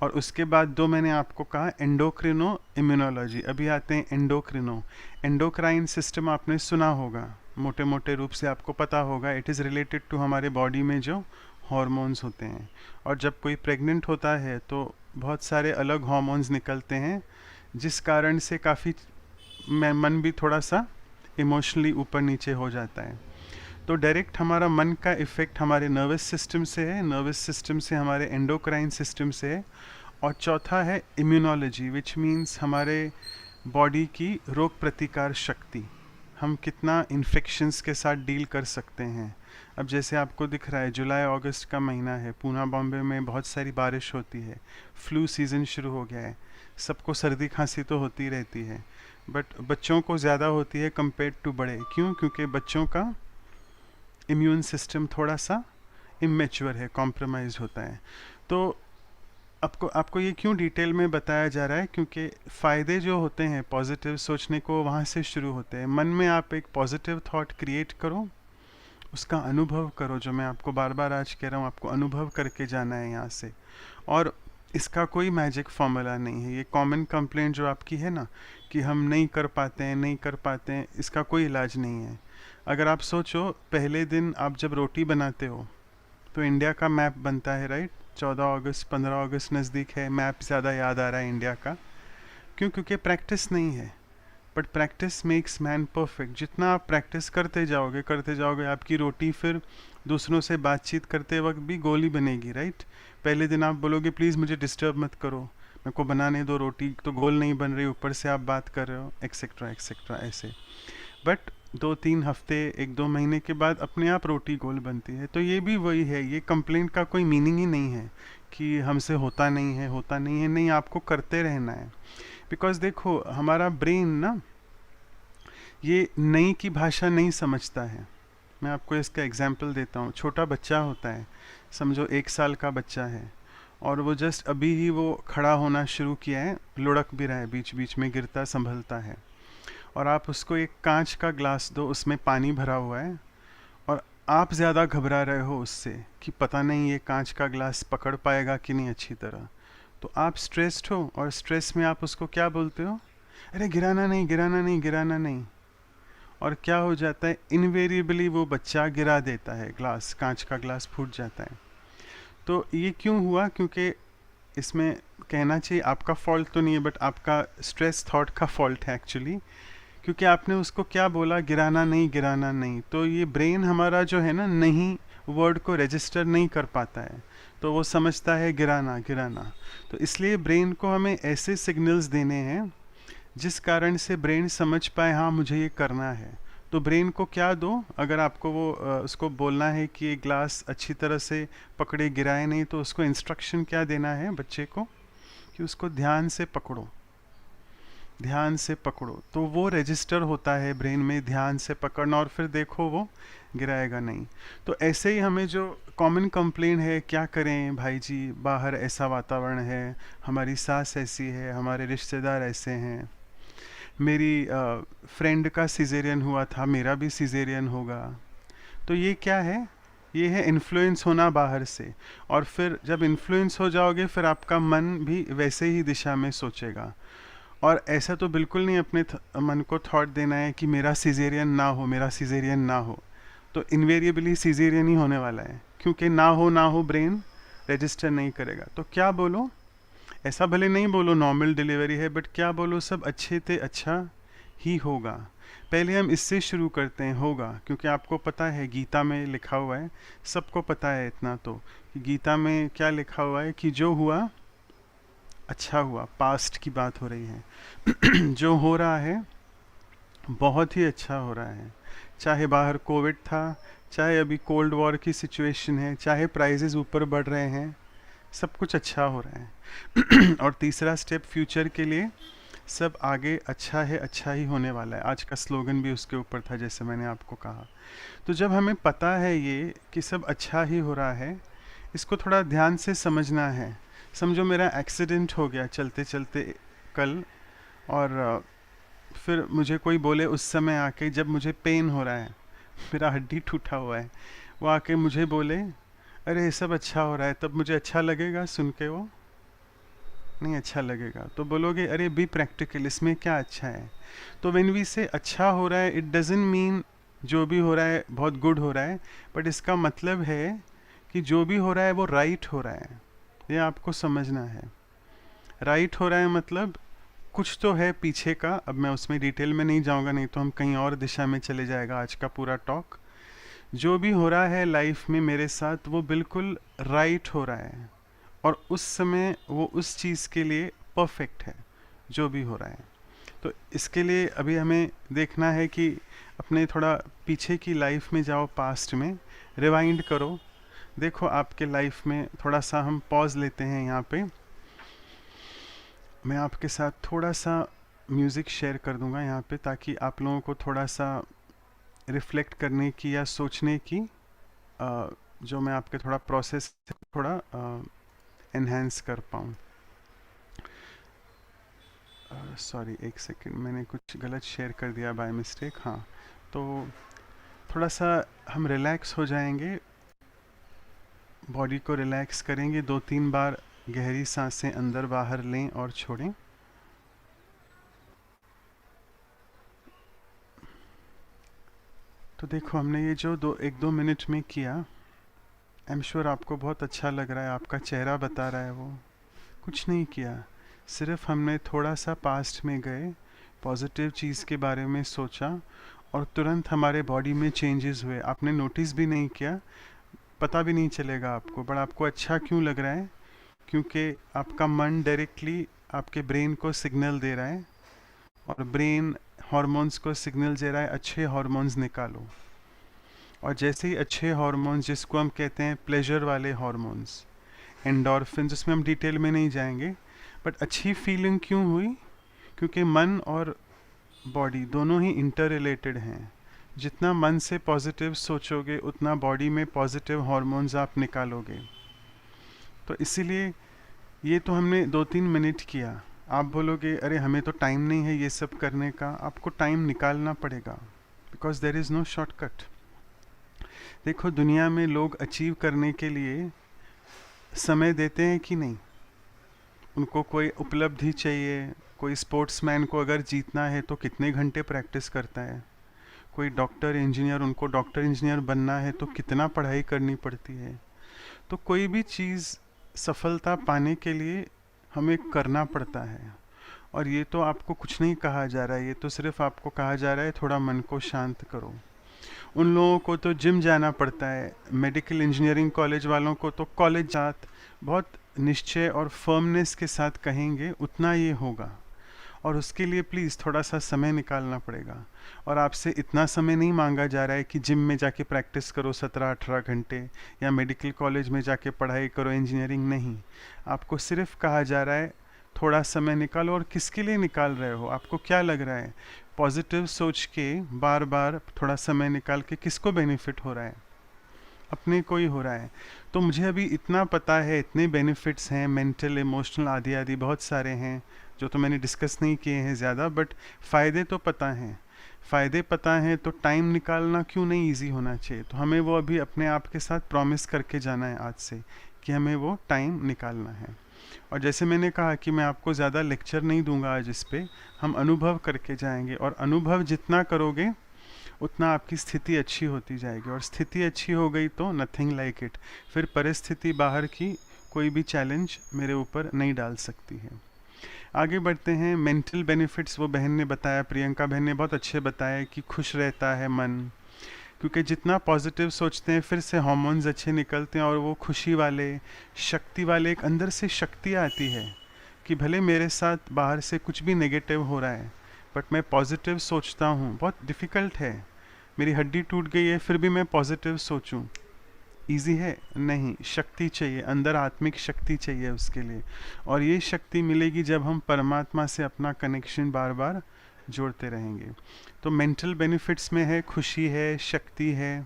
और उसके बाद दो मैंने आपको कहा, एंडोक्रिनो इम्यूनोलॉजी। अभी आते हैं एंडोक्रिनो। एंडोक्राइन सिस्टम आपने सुना होगा, मोटे मोटे रूप से आपको पता होगा, इट इज़ रिलेटेड टू हमारे बॉडी में जो हार्मोन्स होते हैं। और जब कोई प्रेग्नेंट होता है तो बहुत सारे अलग हार्मोन्स निकलते हैं, जिस कारण से काफ़ी मन भी थोड़ा सा इमोशनली ऊपर नीचे हो जाता है। तो डायरेक्ट हमारा मन का इफ़ेक्ट हमारे नर्वस सिस्टम से है, नर्वस सिस्टम से हमारे एंडोक्राइन सिस्टम से है। और चौथा है इम्यूनोलॉजी, विच मीन्स हमारे बॉडी की रोग प्रतिकार शक्ति, हम कितना इन्फेक्शंस के साथ डील कर सकते हैं। अब जैसे आपको दिख रहा है जुलाई अगस्त का महीना है, पूना बॉम्बे में बहुत सारी बारिश होती है, फ्लू सीज़न शुरू हो गया है, सबको सर्दी खांसी तो होती रहती है, बट बच्चों को ज़्यादा होती है कंपेयर टू बड़े। क्यों? क्योंकि बच्चों का इम्यून सिस्टम थोड़ा सा इमेच्योर है, कॉम्प्रोमाइज़ होता है। तो आपको ये क्यों डिटेल में बताया जा रहा है? क्योंकि फ़ायदे जो होते हैं पॉजिटिव सोचने को, वहाँ से शुरू होते हैं। मन में आप एक पॉजिटिव थॉट क्रिएट करो, उसका अनुभव करो, जो मैं आपको बार बार आज कह रहा हूँ, आपको अनुभव करके जाना है यहाँ से। और इसका कोई मैजिक फॉर्मूला नहीं है। ये कॉमन कंप्लेंट जो आपकी है ना कि हम नहीं कर पाते हैं, नहीं कर पाते हैं, इसका कोई इलाज नहीं है। अगर आप सोचो, पहले दिन आप जब रोटी बनाते हो तो इंडिया का मैप बनता है, राइट? 14 अगस्त 15 अगस्त नज़दीक है, मैप ज़्यादा याद आ रहा है इंडिया का। क्यों? क्योंकि प्रैक्टिस नहीं है। But practice makes man perfect. जितना आप प्रैक्टिस करते जाओगे आपकी रोटी फिर दूसरों से बातचीत करते वक्त भी गोली बनेगी, राइट? पहले दिन आप बोलोगे प्लीज़ मुझे डिस्टर्ब मत करो, मेरे को बनाने दो रोटी, तो गोल नहीं बन रही, ऊपर से आप बात कर रहे हो, एक्सेट्रा एक्सेट्रा ऐसे। बट 2-3 हफ्ते, 1-2 महीने के बाद अपने आप रोटी गोल बनती है। तो ये भी वही है, ये कंप्लेंट का कोई मीनिंग ही नहीं है कि हमसे होता नहीं है, नहीं, आपको करते रहना है। बिकॉज देखो, हमारा ब्रेन ना ये नई की भाषा नहीं समझता है। मैं आपको इसका एग्जाम्पल देता हूँ। छोटा बच्चा होता है, समझो 1 साल का बच्चा है, और वो जस्ट अभी ही वो खड़ा होना शुरू किया है, लुढ़क भी रहा है, बीच बीच में गिरता संभलता है, और आप उसको एक कांच का ग्लास दो, उसमें पानी भरा हुआ है, और आप ज़्यादा घबरा रहे हो उससे कि पता नहीं ये कांच का ग्लास पकड़ पाएगा कि नहीं अच्छी तरह। तो आप स्ट्रेस्ड हो और स्ट्रेस में आप उसको क्या बोलते हो, अरे गिराना नहीं, गिराना नहीं, गिराना नहीं। और क्या हो जाता है, इनवेरिएबली वो बच्चा गिरा देता है ग्लास, कांच का ग्लास फूट जाता है। तो ये क्यों हुआ, क्योंकि इसमें कहना चाहिए आपका फॉल्ट तो नहीं है, बट आपका स्ट्रेस थॉट का फॉल्ट है एक्चुअली, क्योंकि आपने उसको क्या बोला, गिराना नहीं, गिराना नहीं। तो ये ब्रेन हमारा जो है ना, नहीं वर्ड को रजिस्टर नहीं कर पाता है, तो वो समझता है गिराना गिराना। तो इसलिए ब्रेन को हमें ऐसे सिग्नल्स देने हैं जिस कारण से ब्रेन समझ पाए हाँ मुझे ये करना है। तो ब्रेन को क्या दो, अगर आपको वो उसको बोलना है कि ये ग्लास अच्छी तरह से पकड़े, गिराए नहीं, तो उसको इंस्ट्रक्शन क्या देना है बच्चे को कि उसको ध्यान से पकड़ो, ध्यान से पकड़ो। तो वो रजिस्टर होता है ब्रेन में, ध्यान से पकड़ना, और फिर देखो वो गिराएगा नहीं। तो ऐसे ही हमें जो कॉमन कंप्लेन है, क्या करें भाई जी, बाहर ऐसा वातावरण है, हमारी सास ऐसी है, हमारे रिश्तेदार ऐसे हैं, मेरी फ्रेंड का सिजेरियन हुआ था, मेरा भी सिजेरियन होगा। तो ये क्या है, ये है इन्फ्लुएंस होना बाहर से। और फिर जब इन्फ्लुएंस हो जाओगे फिर आपका मन भी वैसे ही दिशा में सोचेगा। और ऐसा तो बिल्कुल नहीं अपने मन को थॉट देना है कि मेरा सिजेरियन ना हो, मेरा सिजेरियन ना हो। तो इन्वेरिएबली सिजेरियन ही होने वाला है, क्योंकि ना हो ब्रेन रजिस्टर नहीं करेगा। तो क्या बोलो, ऐसा भले नहीं बोलो नॉर्मल डिलीवरी है, बट क्या बोलो, सब अच्छे थे, अच्छा ही होगा। पहले हम इससे शुरू करते हैं, होगा, क्योंकि आपको पता है गीता में लिखा हुआ है, सबको पता है इतना तो, कि गीता में क्या लिखा हुआ है कि जो हुआ अच्छा हुआ, पास्ट की बात हो रही है। जो हो रहा है बहुत ही अच्छा हो रहा है, चाहे बाहर कोविड था, चाहे अभी कोल्ड वॉर की सिचुएशन है, चाहे प्राइजेस ऊपर बढ़ रहे हैं, सब कुछ अच्छा हो रहा है। और तीसरा स्टेप फ्यूचर के लिए, सब आगे अच्छा है, अच्छा ही होने वाला है। आज का स्लोगन भी उसके ऊपर था, जैसे मैंने आपको कहा। तो जब हमें पता है ये कि सब अच्छा ही हो रहा है, इसको थोड़ा ध्यान से समझना है। समझो मेरा एक्सीडेंट हो गया चलते चलते कल, और फिर मुझे कोई बोले उस समय आके, जब मुझे पेन हो रहा है, मेरा हड्डी टूटा हुआ है, वो आके मुझे बोले अरे ये सब अच्छा हो रहा है, तब मुझे अच्छा लगेगा सुन के? वो नहीं अच्छा लगेगा। तो बोलोगे अरे बी प्रैक्टिकल, इसमें क्या अच्छा है? तो व्हेन वी से अच्छा हो रहा है, इट डजंट मीन जो भी हो रहा है बहुत गुड हो रहा है, बट इसका मतलब है कि जो भी हो रहा है वो राइट हो रहा है। ये आपको समझना है। राइट हो रहा है मतलब कुछ तो है पीछे का। अब मैं उसमें डिटेल में नहीं जाऊंगा, नहीं तो हम कहीं और दिशा में चले जाएगा आज का पूरा टॉक। जो भी हो रहा है लाइफ में मेरे साथ, वो बिल्कुल राइट हो रहा है, और उस समय वो उस चीज़ के लिए परफेक्ट है जो भी हो रहा है। तो इसके लिए अभी हमें देखना है कि अपने थोड़ा पीछे की लाइफ में जाओ, पास्ट में रिवाइंड करो, देखो आपके लाइफ में। थोड़ा सा हम पॉज लेते हैं यहाँ पे। मैं आपके साथ थोड़ा सा म्यूज़िक शेयर कर दूंगा यहाँ पे, ताकि आप लोगों को थोड़ा सा रिफ्लेक्ट करने की या सोचने की जो मैं आपके थोड़ा प्रोसेस थोड़ा एनहेंस कर पाऊँ। सॉरी एक सेकंड, मैंने कुछ गलत शेयर कर दिया बाय मिस्टेक। हाँ, तो थोड़ा सा हम रिलैक्स हो जाएंगे, बॉडी को रिलैक्स करेंगे। 2-3 बार गहरी सांसें अंदर बाहर लें और छोड़ें। तो देखो हमने ये जो 1-2 मिनट में किया, आई एम श्योर आपको बहुत अच्छा लग रहा है, आपका चेहरा बता रहा है वो। कुछ नहीं किया, सिर्फ हमने थोड़ा सा पास्ट में गए, पॉजिटिव चीज़ के बारे में सोचा, और तुरंत हमारे बॉडी में चेंजेस हुए। आपने नोटिस भी नहीं किया, पता भी नहीं चलेगा आपको, बट आपको अच्छा क्यों लग रहा है? क्योंकि आपका मन डायरेक्टली आपके ब्रेन को सिग्नल दे रहा है, और ब्रेन हार्मोन्स को सिग्नल दे रहा है अच्छे हार्मोन्स निकालो। और जैसे ही अच्छे हार्मोन्स, जिसको हम कहते हैं प्लेजर वाले हार्मोन्स, एंडोर्फिन्स, उसमें हम डिटेल में नहीं जाएंगे, बट अच्छी फीलिंग क्यों हुई? क्योंकि मन और बॉडी दोनों ही इंटर रिलेटेड हैं। जितना मन से पॉजिटिव सोचोगे उतना बॉडी में पॉजिटिव हार्मोन्स आप निकालोगे। तो इसीलिए ये तो हमने 2-3 मिनट किया। आप बोलोगे अरे हमें तो टाइम नहीं है ये सब करने का। आपको टाइम निकालना पड़ेगा, because there is no shortcut. देखो दुनिया में लोग अचीव करने के लिए समय देते हैं कि नहीं? उनको कोई उपलब्धि चाहिए, कोई स्पोर्ट्समैन को अगर जीतना है तो कितने घंटे प्रैक्टिस करता है, कोई डॉक्टर इंजीनियर, उनको डॉक्टर इंजीनियर बनना है तो कितना पढ़ाई करनी पड़ती है। तो कोई भी चीज़ सफलता पाने के लिए हमें करना पड़ता है। और ये तो आपको कुछ नहीं कहा जा रहा है, ये तो सिर्फ आपको कहा जा रहा है थोड़ा मन को शांत करो। उन लोगों को तो जिम जाना पड़ता है, मेडिकल इंजीनियरिंग कॉलेज वालों को तो कॉलेज जात बहुत निश्चय और फर्मनेस के साथ कहेंगे उतना ये होगा, और उसके लिए प्लीज़ थोड़ा सा समय निकालना पड़ेगा। और आपसे इतना समय नहीं मांगा जा रहा है कि जिम में जाके प्रैक्टिस करो 17-18 घंटे, या मेडिकल कॉलेज में जाके पढ़ाई करो इंजीनियरिंग, नहीं। आपको सिर्फ कहा जा रहा है थोड़ा समय निकालो। और किसके लिए निकाल रहे हो, आपको क्या लग रहा है? पॉजिटिव सोच के बार बार थोड़ा समय निकाल के किसको बेनिफिट हो रहा है? अपने को ही हो रहा है। तो मुझे अभी इतना पता है, इतने बेनिफिट्स हैं, मेंटल, इमोशनल आदि आदि बहुत सारे हैं जो तो मैंने डिस्कस नहीं किए हैं ज़्यादा, बट फ़ायदे तो पता हैं। फ़ायदे पता हैं तो टाइम निकालना क्यों नहीं ईजी होना चाहिए? तो हमें वो अभी अपने आप के साथ प्रॉमिस करके जाना है आज से कि हमें वो टाइम निकालना है। और जैसे मैंने कहा कि मैं आपको ज़्यादा लेक्चर नहीं दूंगा आज इस पे, हम अनुभव करके जाएंगे, और अनुभव जितना करोगे उतना आपकी स्थिति अच्छी होती जाएगी। और स्थिति अच्छी हो गई तो नथिंग लाइक इट, फिर परिस्थिति बाहर की कोई भी चैलेंज मेरे ऊपर नहीं डाल सकती है। आगे बढ़ते हैं। मेंटल बेनिफिट्स वो बहन ने बताया, प्रियंका बहन ने बहुत अच्छे बताया कि खुश रहता है मन, क्योंकि जितना पॉजिटिव सोचते हैं फिर से हार्मोन्स अच्छे निकलते हैं और वो खुशी वाले, शक्ति वाले, एक अंदर से शक्ति आती है कि भले मेरे साथ बाहर से कुछ भी नेगेटिव हो रहा है बट मैं पॉजिटिव सोचता हूँ। बहुत डिफ़िकल्ट है, मेरी हड्डी टूट गई है फिर भी मैं पॉजिटिव सोचूं, ईजी है? नहीं, शक्ति चाहिए, अंदर आत्मिक शक्ति चाहिए उसके लिए। और ये शक्ति मिलेगी जब हम परमात्मा से अपना कनेक्शन बार बार जोड़ते रहेंगे। तो मेंटल बेनिफिट्स में है खुशी है, शक्ति है,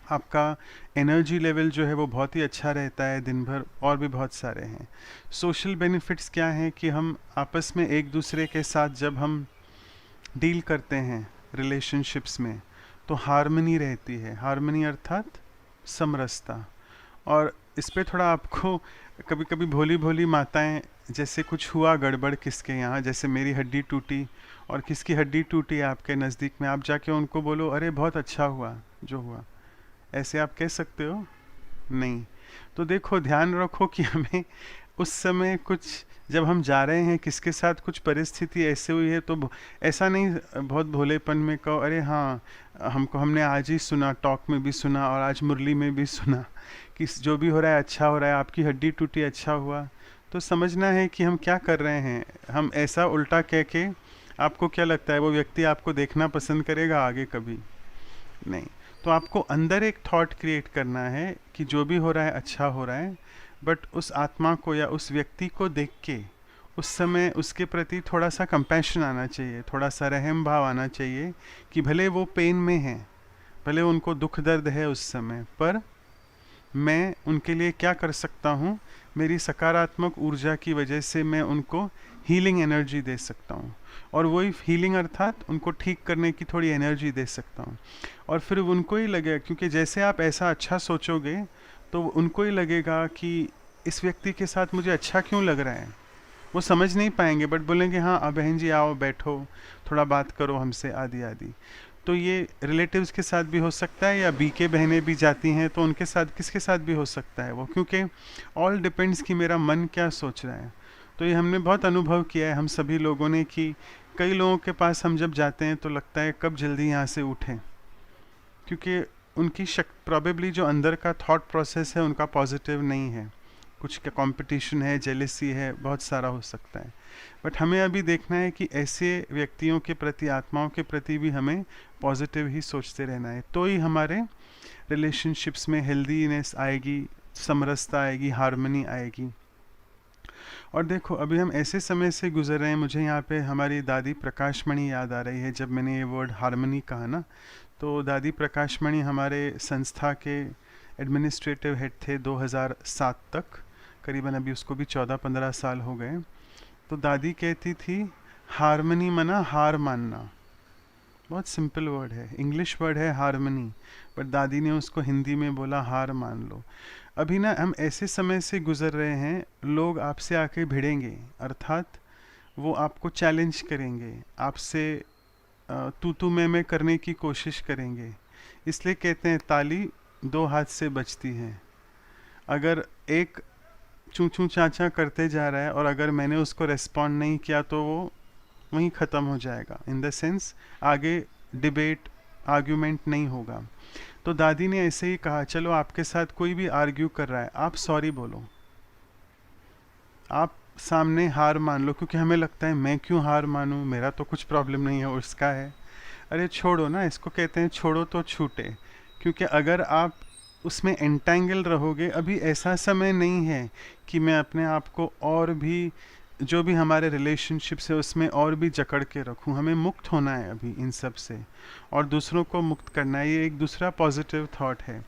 आपका एनर्जी लेवल जो है वो बहुत ही अच्छा रहता है दिन भर, और भी बहुत सारे हैं। सोशल बेनिफिट्स क्या हैं कि हम आपस में एक दूसरे के साथ जब हम डील करते हैं रिलेशनशिप्स में तो हार्मनी रहती है। हार्मनी अर्थात समरसता। और इस पे थोड़ा आपको कभी कभी भोली भोली माताएं, जैसे कुछ हुआ गड़बड़ किसके यहाँ, जैसे मेरी हड्डी टूटी और किसकी हड्डी टूटी आपके नज़दीक में, आप जाके उनको बोलो अरे बहुत अच्छा हुआ जो हुआ, ऐसे आप कह सकते हो? नहीं। तो देखो, ध्यान रखो कि हमें उस समय कुछ जब हम जा रहे हैं किसके साथ कुछ परिस्थिति ऐसे हुई है तो ऐसा नहीं बहुत भोलेपन में कहो अरे हाँ हमने आज ही सुना, टॉक में भी सुना और आज मुरली में भी सुना कि जो भी हो रहा है अच्छा हो रहा है, आपकी हड्डी टूटी अच्छा हुआ। तो समझना है कि हम क्या कर रहे हैं। हम ऐसा उल्टा कह के, आपको क्या लगता है वो व्यक्ति आपको देखना पसंद करेगा आगे? कभी नहीं। तो आपको अंदर एक थॉट क्रिएट करना है कि जो भी हो रहा है अच्छा हो रहा है, बट उस आत्मा को या उस व्यक्ति को देख के उस समय उसके प्रति थोड़ा सा कंपैशन आना चाहिए, थोड़ा सा रहम भाव आना चाहिए कि भले वो पेन में है, भले उनको दुख दर्द है उस समय, पर मैं उनके लिए क्या कर सकता हूँ, मेरी सकारात्मक ऊर्जा की वजह से मैं उनको हीलिंग एनर्जी दे सकता हूँ। और वही हीलिंग अर्थात उनको ठीक करने की थोड़ी एनर्जी दे सकता हूँ। और फिर उनको ही लगेगा, क्योंकि जैसे आप ऐसा अच्छा सोचोगे तो उनको ही लगेगा कि इस व्यक्ति के साथ मुझे अच्छा क्यों लग रहा है। वो समझ नहीं पाएंगे बट बोलेंगे हाँ बहन जी आओ बैठो थोड़ा बात करो हमसे आदि आदि। तो ये रिलेटिव्स के साथ भी हो सकता है, या बीके बहनें भी जाती हैं तो उनके साथ, किसके साथ भी हो सकता है वो, क्योंकि ऑल डिपेंड्स कि मेरा मन क्या सोच रहा है। तो ये हमने बहुत अनुभव किया है हम सभी लोगों ने कि कई लोगों के पास हम जब जाते हैं तो लगता है कब जल्दी यहाँ से उठें, क्योंकि उनकी प्रॉबेबली जो अंदर का थॉट प्रोसेस है उनका पॉजिटिव नहीं है, कुछ का कंपटीशन है, जेलेसी है, बहुत सारा हो सकता है। बट हमें अभी देखना है कि ऐसे व्यक्तियों के प्रति, आत्माओं के प्रति भी हमें पॉजिटिव ही सोचते रहना है, तो ही हमारे रिलेशनशिप्स में हेल्दीनेस आएगी, समरसता आएगी, हार्मनी आएगी। और देखो अभी हम ऐसे समय से गुजर रहे हैं, मुझे यहाँ पे हमारी दादी प्रकाशमणि याद आ रही है। जब मैंने ये वर्ड हार्मनी कहा ना, तो दादी प्रकाशमणि हमारे संस्था के एडमिनिस्ट्रेटिव हेड थे 2007 तक, करीबन अभी उसको भी 14-15 साल हो गए। तो दादी कहती थी हार्मनी मना हार मानना। बहुत सिंपल वर्ड है, इंग्लिश वर्ड है हार्मनी, बट दादी ने उसको हिंदी में बोला हार मान लो। अभी ना हम ऐसे समय से गुजर रहे हैं, लोग आपसे आके भिड़ेंगे, अर्थात वो आपको चैलेंज करेंगे, आपसे तू मैं करने की कोशिश करेंगे। इसलिए कहते हैं ताली दो हाथ से बजती है। अगर एक चूं चूं चाचा करते जा रहा है और अगर मैंने उसको रेस्पॉन्ड नहीं किया तो वो वहीं ख़त्म हो जाएगा। इन द सेंस आगे डिबेट आर्ग्यूमेंट नहीं होगा। तो दादी ने ऐसे ही कहा, चलो आपके साथ कोई भी आर्ग्यू कर रहा है, आप सॉरी बोलो, आप सामने हार मान लो, क्योंकि हमें लगता है मैं क्यों हार मानूं, मेरा तो कुछ प्रॉब्लम नहीं है, उसका है। अरे छोड़ो ना, इसको कहते हैं छोड़ो तो छूटे। क्योंकि अगर आप उसमें एंटेंगल रहोगे, अभी ऐसा समय नहीं है कि मैं अपने आप को और भी जो भी हमारे रिलेशनशिप्स है उसमें और भी जकड़ के रखूं। हमें मुक्त होना है अभी इन सब से और दूसरों को मुक्त करना है। ये एक दूसरा पॉजिटिव थॉट है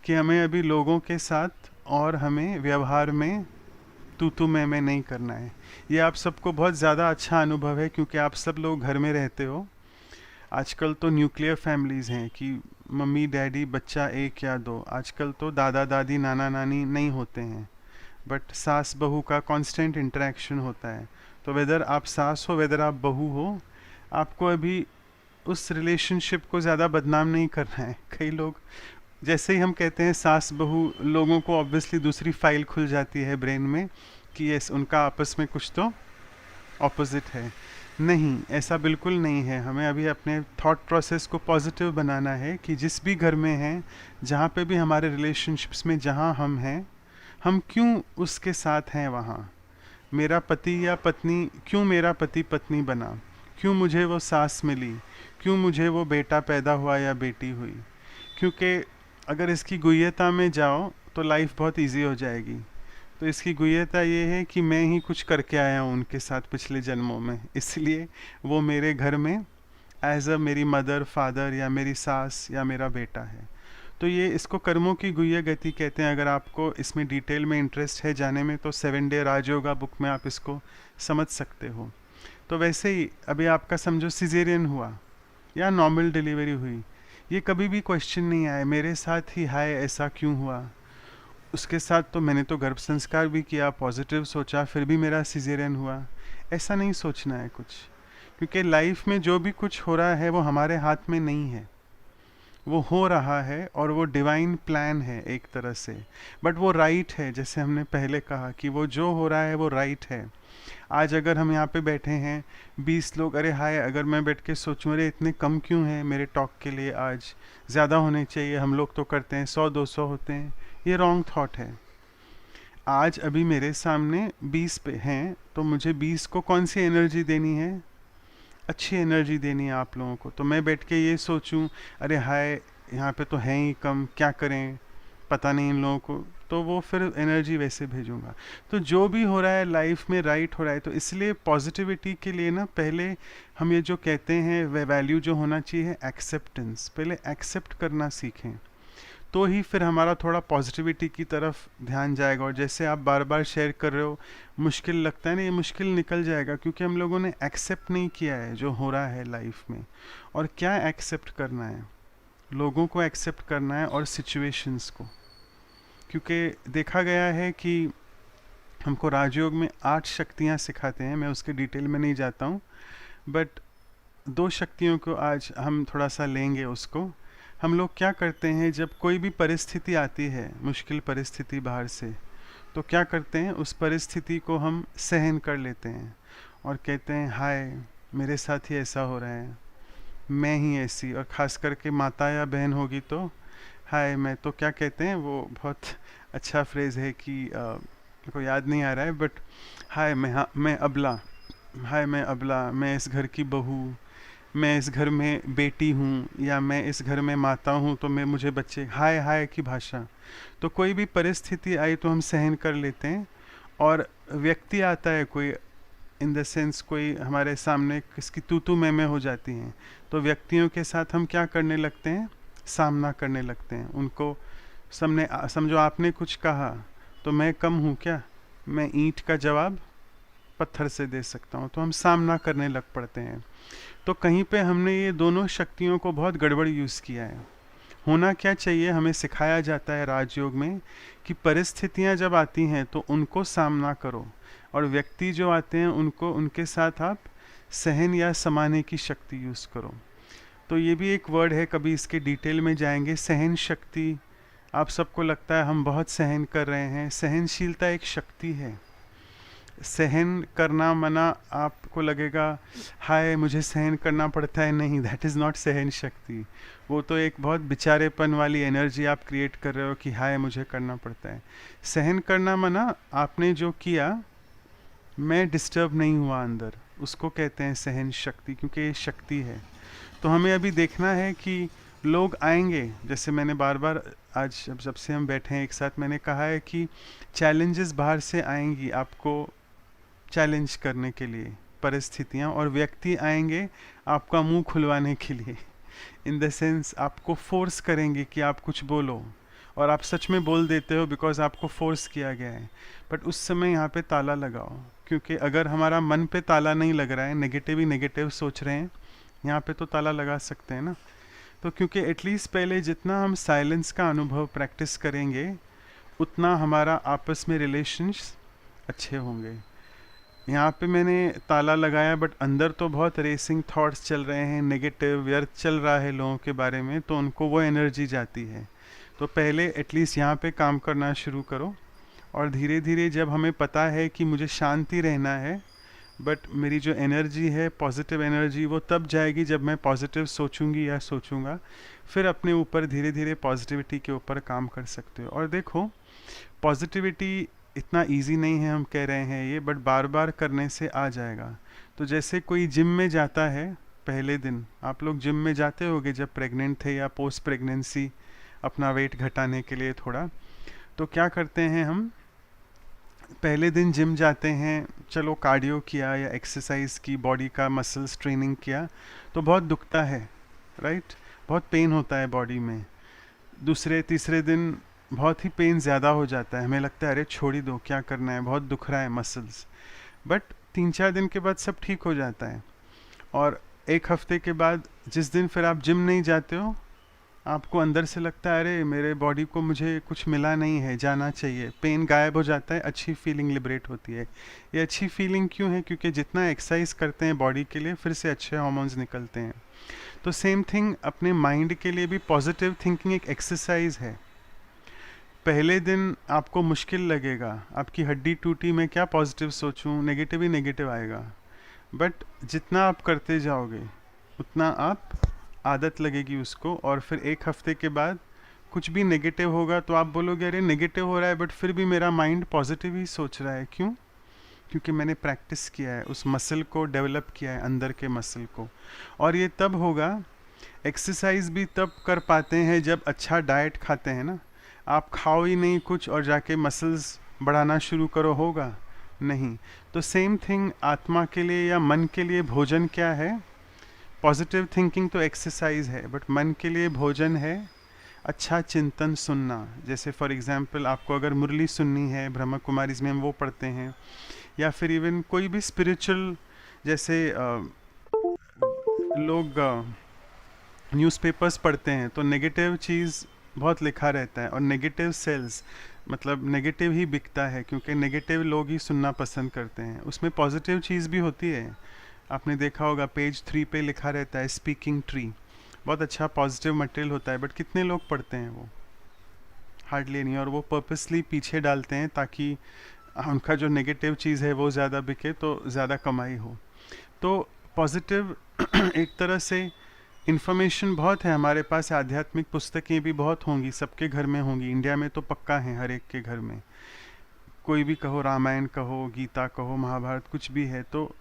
कि हमें अभी लोगों के साथ और हमें व्यवहार में तू मैं नहीं करना है। ये आप सबको बहुत ज़्यादा अच्छा अनुभव है क्योंकि आप सब लोग घर में रहते हो। आजकल तो न्यूक्लियर फैमिलीज़ हैं कि मम्मी डैडी बच्चा एक या दो। आजकल तो दादा दादी नाना नानी नहीं होते हैं, बट सास बहू का कांस्टेंट इंटरेक्शन होता है। तो वेदर आप सास हो वेदर आप बहू हो, आपको अभी उस रिलेशनशिप को ज़्यादा बदनाम नहीं करना है। कई लोग जैसे ही हम कहते हैं सास बहू, लोगों को ऑब्वियसली दूसरी फाइल खुल जाती है ब्रेन में कि यस उनका आपस में कुछ तो ऑपोजिट है। नहीं, ऐसा बिल्कुल नहीं है। हमें अभी अपने थॉट प्रोसेस को पॉजिटिव बनाना है कि जिस भी घर में हैं, जहाँ पे भी हमारे रिलेशनशिप्स में जहाँ हम हैं, हम क्यों उसके साथ हैं वहाँ। मेरा पति या पत्नी क्यों मेरा पति पत्नी बना, क्यों मुझे वो सास मिली, क्यों मुझे वो बेटा पैदा हुआ या बेटी हुई। क्योंकि अगर इसकी गुह्यता में जाओ तो लाइफ बहुत इजी हो जाएगी। तो इसकी गुह्यता ये है कि मैं ही कुछ करके आया हूँ उनके साथ पिछले जन्मों में, इसलिए वो मेरे घर में एज अ मेरी मदर फादर या मेरी सास या मेरा बेटा है। तो ये इसको कर्मों की गुह्य गति कहते हैं। अगर आपको इसमें डिटेल में इंटरेस्ट है जाने में तो 7 डे राजयोगा बुक में आप इसको समझ सकते हो। तो वैसे ही अभी आपका समझो सिजेरियन हुआ या नॉर्मल डिलीवरी हुई, ये कभी भी क्वेश्चन नहीं आया मेरे साथ ही हाय ऐसा क्यों हुआ। उसके साथ तो मैंने तो गर्भ संस्कार भी किया, पॉजिटिव सोचा, फिर भी मेरा सिजेरियन हुआ। ऐसा नहीं सोचना है कुछ, क्योंकि लाइफ में जो भी कुछ हो रहा है वो हमारे हाथ में नहीं है, वो हो रहा है और वो डिवाइन प्लान है एक तरह से। बट वो राइट है, जैसे हमने पहले कहा कि वो जो हो रहा है वो राइट है। आज अगर हम यहाँ पे बैठे हैं 20 लोग, अरे हाय, अगर मैं बैठ के सोचूं अरे इतने कम क्यों हैं मेरे टॉक के लिए, आज ज़्यादा होने चाहिए, हम लोग तो करते हैं 100-200 होते हैं, ये रॉन्ग थॉट है। आज अभी मेरे सामने 20 पे हैं तो मुझे 20 को कौन सी एनर्जी देनी है, अच्छी एनर्जी देनी है आप लोगों को। तो मैं बैठ के ये सोचूं अरे हाय यहाँ पे तो हैं ही कम, क्या करें, पता नहीं इन लोगों को, तो वो फिर एनर्जी वैसे भेजूंगा। तो जो भी हो रहा है लाइफ में राइट हो रहा है। तो इसलिए पॉजिटिविटी के लिए ना पहले हम ये जो कहते हैं वह वैल्यू जो होना चाहिए एक्सेप्टेंस, पहले एक्सेप्ट करना सीखें, तो ही फिर हमारा थोड़ा पॉजिटिविटी की तरफ ध्यान जाएगा। और जैसे आप बार बार शेयर कर रहे हो, मुश्किल लगता है ना, ये मुश्किल निकल जाएगा क्योंकि हम लोगों ने एक्सेप्ट नहीं किया है जो हो रहा है लाइफ में। और क्या एक्सेप्ट करना है, लोगों को एक्सेप्ट करना है और सिचुएशंस को। क्योंकि देखा गया है कि हमको राजयोग में 8 शक्तियाँ सिखाते हैं, मैं उसके डिटेल में नहीं जाता हूँ, बट 2 शक्तियों को आज हम थोड़ा सा लेंगे उसको। हम लोग क्या करते हैं जब कोई भी परिस्थिति आती है, मुश्किल परिस्थिति बाहर से, तो क्या करते हैं उस परिस्थिति को हम सहन कर लेते हैं और कहते हैं हाय मेरे साथ ही ऐसा हो रहा है, मैं ही ऐसी। और ख़ास करके माता या बहन होगी तो हाय मैं तो, क्या कहते हैं वो बहुत अच्छा फ्रेज़ है कि मेरे को याद नहीं आ रहा है, बट हाय मैं अबला, हाय मैं अबला, मैं इस घर की बहू, मैं इस घर में बेटी हूँ, या मैं इस घर में माता हूँ तो मैं मुझे बच्चे, हाय हाय की भाषा। तो कोई भी परिस्थिति आई तो हम सहन कर लेते हैं। और व्यक्ति आता है कोई, इन द सेंस कोई हमारे सामने किसकी तू मैं हो जाती हैं, तो व्यक्तियों के साथ हम क्या करने लगते हैं, सामना करने लगते हैं। उनको समझो आपने कुछ कहा तो मैं कम हूँ क्या, मैं ईंट का जवाब पत्थर से दे सकता हूँ, तो हम सामना करने लग पड़ते हैं। तो कहीं पे हमने ये दोनों शक्तियों को बहुत गड़बड़ यूज़ किया है। होना क्या चाहिए, हमें सिखाया जाता है राजयोग में कि परिस्थितियां जब आती हैं तो उनको सामना करो, और व्यक्ति जो आते हैं उनको उनके साथ आप सहन या समाने की शक्ति यूज़ करो। तो ये भी एक वर्ड है, कभी इसके डिटेल में जाएंगे। सहन शक्ति, आप सबको लगता है हम बहुत सहन कर रहे हैं, सहनशीलता एक शक्ति है। सहन करना मना आपको लगेगा हाय मुझे सहन करना पड़ता है, नहीं, दैट इज़ नॉट सहन शक्ति। वो तो एक बहुत बेचारेपन वाली एनर्जी आप क्रिएट कर रहे हो कि हाय मुझे करना पड़ता है। सहन करना मना आपने जो किया मैं डिस्टर्ब नहीं हुआ अंदर, उसको कहते हैं सहन शक्ति, क्योंकि ये शक्ति है। तो हमें अभी देखना है कि लोग आएंगे, जैसे मैंने बार बार आज जब से हम बैठे हैं एक साथ मैंने कहा है कि चैलेंजेस बाहर से आएंगी आपको चैलेंज करने के लिए, परिस्थितियाँ, और व्यक्ति आएंगे आपका मुंह खुलवाने के लिए, इन द सेंस आपको फोर्स करेंगे कि आप कुछ बोलो, और आप सच में बोल देते हो बिकॉज आपको फोर्स किया गया है। बट उस समय यहाँ पे ताला लगाओ, क्योंकि अगर हमारा मन पे ताला नहीं लग रहा है, नेगेटिव ही नेगेटिव सोच रहे हैं, यहाँ पे तो ताला लगा सकते हैं ना। तो क्योंकि एटलीस्ट पहले जितना हम साइलेंस का अनुभव प्रैक्टिस करेंगे उतना हमारा आपस में रिलेशंस अच्छे होंगे। यहाँ पे मैंने ताला लगाया, बट अंदर तो बहुत रेसिंग थॉट्स चल रहे हैं, नेगेटिव व्यर्थ चल रहा है लोगों के बारे में, तो उनको वो एनर्जी जाती है। तो पहले एटलीस्ट यहाँ पे काम करना शुरू करो, और धीरे धीरे जब हमें पता है कि मुझे शांति रहना है, बट मेरी जो एनर्जी है पॉजिटिव एनर्जी वो तब जाएगी जब मैं पॉजिटिव सोचूंगी या सोचूंगा, फिर अपने ऊपर धीरे धीरे पॉजिटिविटी के ऊपर काम कर सकते हो। और देखो पॉजिटिविटी इतना इजी नहीं है, हम कह रहे हैं ये, बट बार बार करने से आ जाएगा। तो जैसे कोई जिम में जाता है, पहले दिन आप लोग जिम में जाते होगे जब प्रेग्नेंट थे या पोस्ट प्रेगनेंसी अपना वेट घटाने के लिए थोड़ा, तो क्या करते हैं हम पहले दिन जिम जाते हैं, चलो कार्डियो किया या एक्सरसाइज की, बॉडी का मसल्स ट्रेनिंग किया, तो बहुत दुखता है, राइट, बहुत पेन होता है बॉडी में। दूसरे तीसरे दिन बहुत ही पेन ज़्यादा हो जाता है, हमें लगता है अरे छोड़ ही दो, क्या करना है, बहुत दुख रहा है मसल्स। बट 3-4 दिन के बाद सब ठीक हो जाता है, और 1 हफ्ते के बाद जिस दिन फिर आप जिम नहीं जाते हो, आपको अंदर से लगता है अरे मेरे बॉडी को मुझे कुछ मिला नहीं है, जाना चाहिए, पेन गायब हो जाता है, अच्छी फीलिंग लिबरेट होती है। ये अच्छी फीलिंग क्यों है? क्योंकि जितना एक्सरसाइज करते हैं बॉडी के लिए, फिर से अच्छे हार्मोन्स निकलते हैं। तो सेम थिंग अपने माइंड के लिए भी, पॉजिटिव थिंकिंग एक एक्सरसाइज है। पहले दिन आपको मुश्किल लगेगा, आपकी हड्डी टूटी, मैं क्या पॉजिटिव सोचूं, नेगेटिव ही नेगेटिव आएगा। बट जितना आप करते जाओगे उतना आप आदत लगेगी उसको, और फिर 1 हफ्ते के बाद कुछ भी नेगेटिव होगा तो आप बोलोगे अरे नेगेटिव हो रहा है बट फिर भी मेरा माइंड पॉजिटिव ही सोच रहा है, क्यों? क्योंकि मैंने प्रैक्टिस किया है, उस मसल को डेवलप किया है, अंदर के मसल को। और ये तब होगा, एक्सरसाइज भी तब कर पाते हैं जब अच्छा डाइट खाते हैं ना। आप खाओ ही नहीं कुछ और जाके मसल्स बढ़ाना शुरू करो, होगा नहीं। तो सेम थिंग आत्मा के लिए या मन के लिए भोजन क्या है? पॉजिटिव थिंकिंग तो एक्सरसाइज है, बट मन के लिए भोजन है अच्छा चिंतन सुनना। जैसे फॉर एग्जांपल आपको अगर मुरली सुननी है, ब्रह्म कुमारीज में हम वो पढ़ते हैं, या फिर इवन कोई भी स्पिरिचुअल, जैसे लोग न्यूज़पेपर्स पढ़ते हैं तो नेगेटिव चीज़ बहुत लिखा रहता है, और नेगेटिव सेल्स मतलब नेगेटिव ही बिकता है, क्योंकि नेगेटिव लोग ही सुनना पसंद करते हैं। उसमें पॉजिटिव चीज़ भी होती है, आपने देखा होगा पेज 3 पे लिखा रहता है स्पीकिंग ट्री, बहुत अच्छा पॉजिटिव मटेरियल होता है, बट कितने लोग पढ़ते हैं? वो हार्डली नहीं, और वो पर्पसली पीछे डालते हैं ताकि उनका जो नेगेटिव चीज़ है वो ज़्यादा बिके, तो ज़्यादा कमाई हो। तो पॉजिटिव एक तरह से इन्फॉर्मेशन बहुत है हमारे पास, आध्यात्मिक पुस्तकें भी बहुत होंगी, सबके घर में होंगी, इंडिया में तो पक्का है हर एक के घर में, कोई भी कहो, रामायण कहो, गीता कहो, महाभारत, कुछ भी है। तो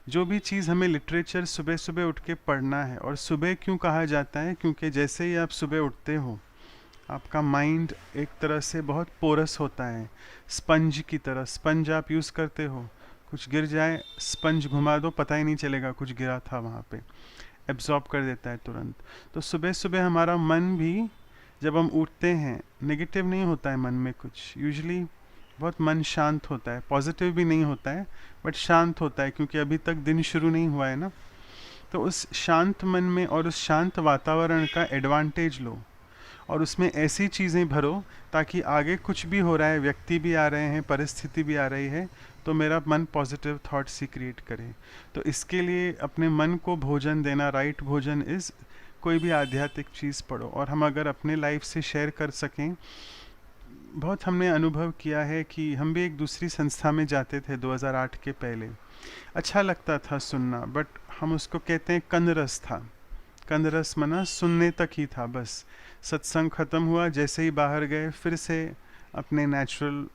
जो भी चीज़ हमें लिटरेचर सुबह सुबह उठ के पढ़ना है। और सुबह क्यों कहा जाता है? क्योंकि जैसे ही आप सुबह उठते हो आपका माइंड एक तरह से बहुत पोरस होता है, स्पंज की तरह। स्पंज आप यूज़ करते हो, कुछ गिर जाए स्पंज घुमा दो, पता ही नहीं चलेगा कुछ गिरा था वहाँ पे, एब्जॉर्ब कर देता है तुरंत। तो सुबह सुबह हमारा मन भी, जब हम उठते हैं, नेगेटिव नहीं होता है मन में कुछ, यूजुअली बहुत मन शांत होता है, पॉजिटिव भी नहीं होता है बट शांत होता है, क्योंकि अभी तक दिन शुरू नहीं हुआ है ना। तो उस शांत मन में और उस शांत वातावरण का एडवांटेज लो, और उसमें ऐसी चीज़ें भरो ताकि आगे कुछ भी हो रहा है, व्यक्ति भी आ रहे हैं, परिस्थिति भी आ रही है, तो मेरा मन पॉजिटिव थॉट्स ही क्रिएट करे। तो इसके लिए अपने मन को भोजन देना, राइट भोजन इज़ कोई भी आध्यात्मिक चीज़ पढ़ो। और हम अगर अपने लाइफ से शेयर कर सकें, बहुत हमने अनुभव किया है कि हम भी एक दूसरी संस्था में जाते थे 2008 के पहले। अच्छा लगता था सुनना, बट हम उसको कहते हैं कंदरस था। कंदरस मना सुनने तक ही था बस। सत्संग ख़त्म हुआ, जैसे ही बाहर गए फिर से अपने नेचुरल